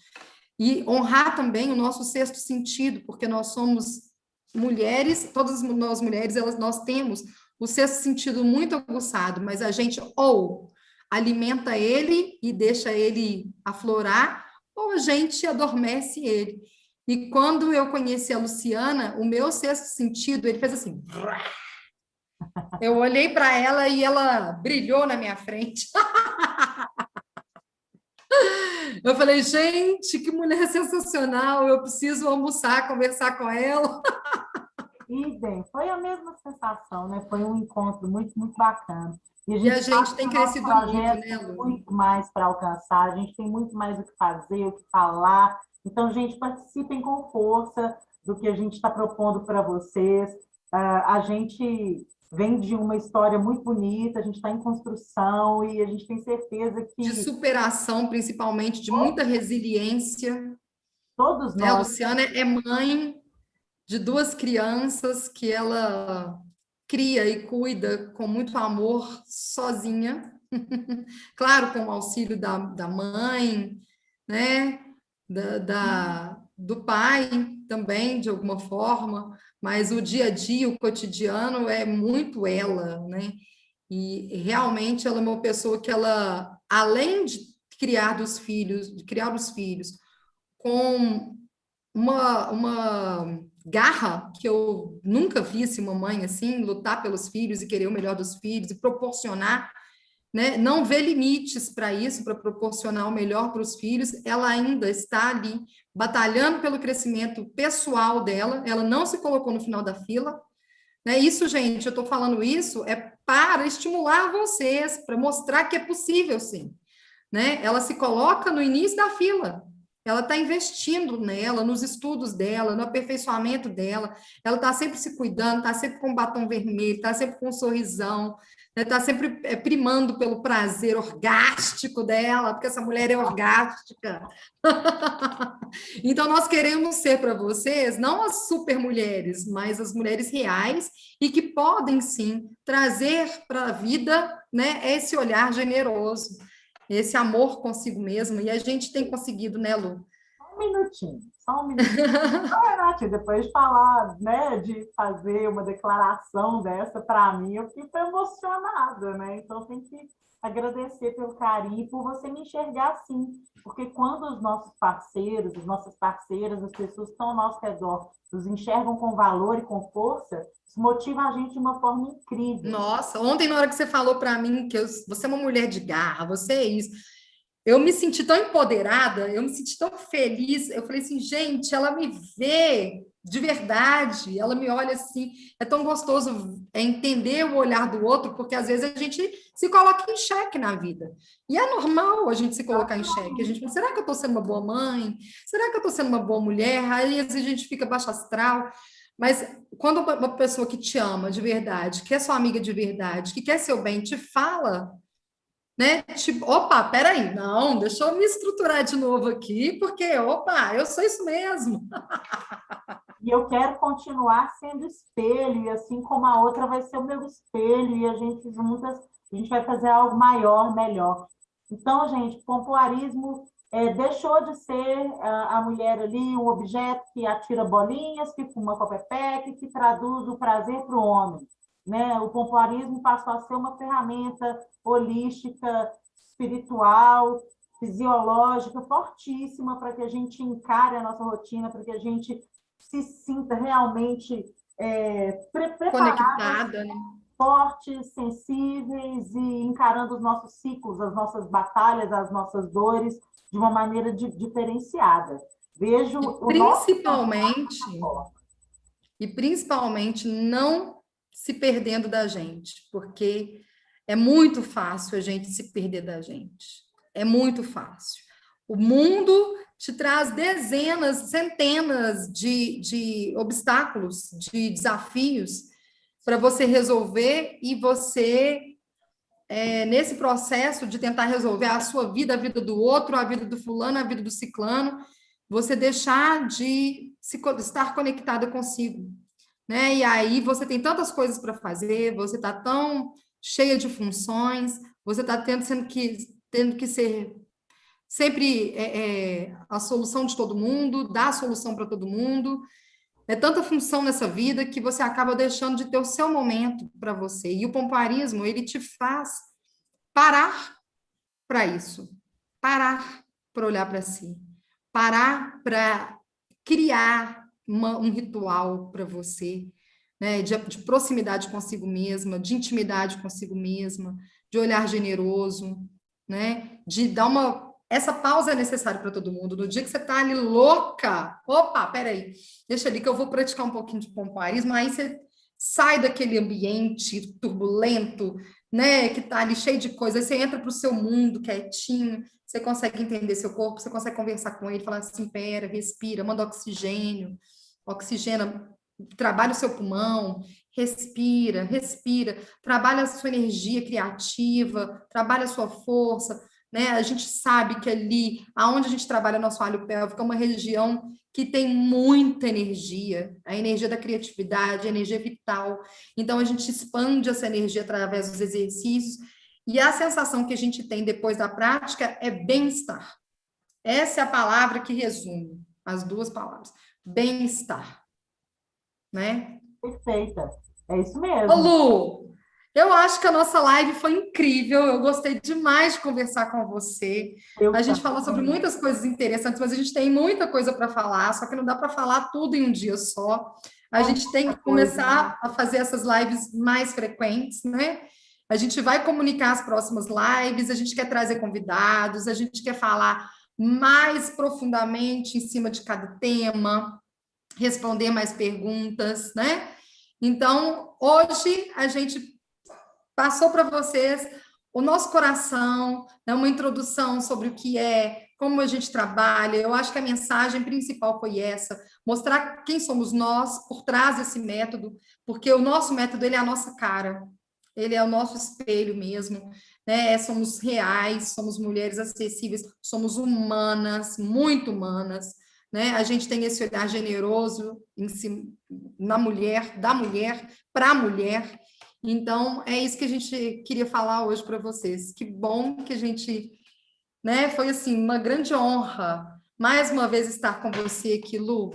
E honrar também o nosso sexto sentido, porque nós somos mulheres, todas nós mulheres, nós temos o sexto sentido muito aguçado, mas a gente ou alimenta ele e deixa ele aflorar, ou a gente adormece ele. E quando eu conheci a Luciana, o meu sexto sentido, ele fez assim. Eu olhei para ela e ela brilhou na minha frente. Eu falei, gente, que mulher sensacional, eu preciso almoçar, conversar com ela. Idem, foi a mesma sensação, né? Foi um encontro muito, muito bacana. E a E a gente gente sabe que tem o nosso crescido muito, projeto né, tem Lu? muito mais para alcançar, a gente tem muito mais o que fazer, o que falar. Então, gente, participem com força do que a gente está propondo para vocês. A gente vem de uma história muito bonita, a gente está em construção e a gente tem certeza De que superação, principalmente, de muita resiliência, todos né? A nós. Luciana é mãe de duas crianças que ela cria e cuida com muito amor sozinha, claro, com o auxílio da mãe, né? Do pai também, de alguma forma, mas o dia a dia, o cotidiano é muito ela, né? E realmente ela é uma pessoa que ela, além de criar os filhos com uma garra que eu nunca vi assim, uma mãe assim, lutar pelos filhos e querer o melhor dos filhos e proporcionar, né? Não vê limites para isso, para proporcionar o melhor para os filhos. Ela ainda está ali batalhando pelo crescimento pessoal dela, ela não se colocou no final da fila, né? Isso, gente, eu estou falando isso é para estimular vocês, para mostrar que é possível, sim, né? Ela se coloca no início da fila. Ela está investindo nela, nos estudos dela, no aperfeiçoamento dela. Ela está sempre se cuidando, está sempre com um batom vermelho, está sempre com um sorrisão, está sempre primando pelo prazer orgástico dela, porque essa mulher é orgástica. Então, nós queremos ser para vocês não as super mulheres, mas as mulheres reais e que podem, sim, trazer para a vida, né, esse olhar generoso, esse amor consigo mesma, e a gente tem conseguido, né, Lu? Um minutinho, só um minutinho. Nath, depois de falar, né, de fazer uma declaração dessa para mim, eu fico emocionada, né? Então tem que agradecer pelo carinho e por você me enxergar assim, porque quando os nossos parceiros, as nossas parceiras, as pessoas que estão ao nosso redor, nos enxergam com valor e com força, isso motiva a gente de uma forma incrível. Nossa, ontem na hora que você falou para mim que você é uma mulher de garra, você é isso, eu me senti tão empoderada, eu me senti tão feliz. Eu falei assim, gente, ela me vê de verdade, ela me olha assim. É tão gostoso entender o olhar do outro, porque às vezes a gente se coloca em xeque na vida. E é normal a gente se colocar em xeque. A gente fala, será que eu estou sendo uma boa mãe? Será que eu estou sendo uma boa mulher? Aí às vezes a gente fica baixo astral. Mas quando uma pessoa que te ama de verdade, que é sua amiga de verdade, que quer seu bem, te fala, né? Tipo, opa, peraí, não, deixa eu me estruturar de novo aqui, porque, opa, eu sou isso mesmo. E eu quero continuar sendo espelho, e assim como a outra vai ser o meu espelho, e a gente juntas, a gente vai fazer algo maior, melhor. Então, gente, pompoarismo deixou de ser a mulher ali, um objeto que atira bolinhas, que fuma copepeque, que traduz o prazer para o homem. Né? O pompoarismo passou a ser uma ferramenta holística, espiritual, fisiológica, fortíssima para que a gente encare a nossa rotina, para que a gente se sinta realmente preparadas, Conectada, né? fortes, sensíveis e encarando os nossos ciclos, as nossas batalhas, as nossas dores de uma maneira diferenciada. Vejo E o nosso principalmente, forma. e principalmente não se perdendo da gente, porque é muito fácil a gente se perder da gente. É muito fácil. O mundo te traz dezenas, centenas de obstáculos, de desafios para você resolver e você, nesse processo de tentar resolver a sua vida, a vida do outro, a vida do fulano, a vida do ciclano, você deixar de estar conectada consigo, né? E aí você tem tantas coisas para fazer, você está tão cheia de funções, você está tendo que ser sempre a solução de todo mundo, dar a solução para todo mundo. É tanta função nessa vida que você acaba deixando de ter o seu momento para você. E o pompoarismo, ele te faz parar para isso, parar para olhar para si, parar para criar um ritual para você, né, de proximidade consigo mesma, de intimidade consigo mesma, de olhar generoso, né, de dar uma essa pausa é necessária para todo mundo. No dia que você está ali louca, opa, peraí, deixa ali que eu vou praticar um pouquinho de pompoarismo, aí você sai daquele ambiente turbulento, né, que está ali cheio de coisas, aí você entra para o seu mundo quietinho, você consegue entender seu corpo, você consegue conversar com ele, falar assim, pera, respira, manda oxigênio, oxigena, trabalha o seu pulmão, respira, trabalha a sua energia criativa, trabalha a sua força, né? A gente sabe que ali, aonde a gente trabalha nosso assoalho pélvico, é uma região que tem muita energia, a energia da criatividade, a energia vital. Então, a gente expande essa energia através dos exercícios e a sensação que a gente tem depois da prática é bem-estar. Essa é a palavra que resume as duas palavras, bem-estar, né? Perfeita. É isso Ô, mesmo. Lu, eu acho que a nossa live foi incrível, eu gostei demais de conversar com você. A gente falou sobre muitas coisas interessantes, mas a gente tem muita coisa para falar, só que não dá para falar tudo em um dia só. A gente tem que começar a fazer essas lives mais frequentes, né? A gente vai comunicar as próximas lives, a gente quer trazer convidados, a gente quer falar mais profundamente em cima de cada tema, responder mais perguntas, né? Então, hoje a gente passou para vocês o nosso coração, né, uma introdução sobre o que é, como a gente trabalha. Eu acho que a mensagem principal foi essa, mostrar quem somos nós por trás desse método, porque o nosso método ele é a nossa cara, ele é o nosso espelho mesmo, né? Somos reais, somos mulheres acessíveis, somos humanas, muito humanas, né? A gente tem esse olhar generoso em si, na mulher, da mulher para a mulher. Então, é isso que a gente queria falar hoje para vocês. Que bom que a gente, né? Foi assim uma grande honra mais uma vez estar com você aqui, Lu,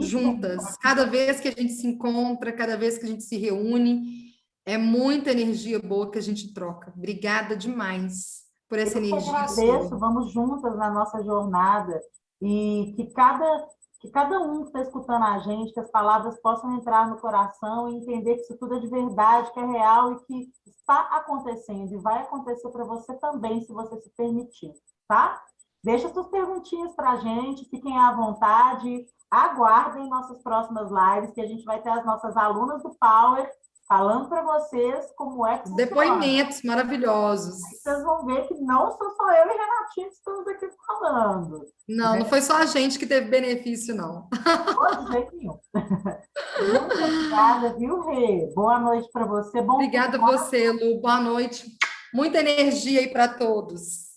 juntas. Cada vez que a gente se encontra, cada vez que a gente se reúne, é muita energia boa que a gente troca. Obrigada demais por essa energia. Eu agradeço, vamos juntas na nossa jornada e que cada um que está escutando a gente, que as palavras possam entrar no coração e entender que isso tudo é de verdade, que é real e que está acontecendo e vai acontecer para você também, se você se permitir, tá? Deixa suas perguntinhas para a gente, fiquem à vontade, aguardem nossas próximas lives, que a gente vai ter as nossas alunas do Power falando para vocês como é que funciona. Depoimentos maravilhosos. Vocês vão ver que não sou só eu e Renatinho que estamos aqui falando. Não, não foi só a gente que teve benefício, não. De jeito nenhum. Muito obrigada, viu, Rê? Boa noite para você. Obrigada a você, Lu. Boa noite. Muita energia aí para todos.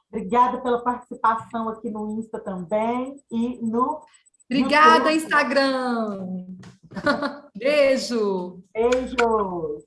Obrigada pela participação aqui no Insta também e no Obrigada, Instagram. Beijo. Beijos.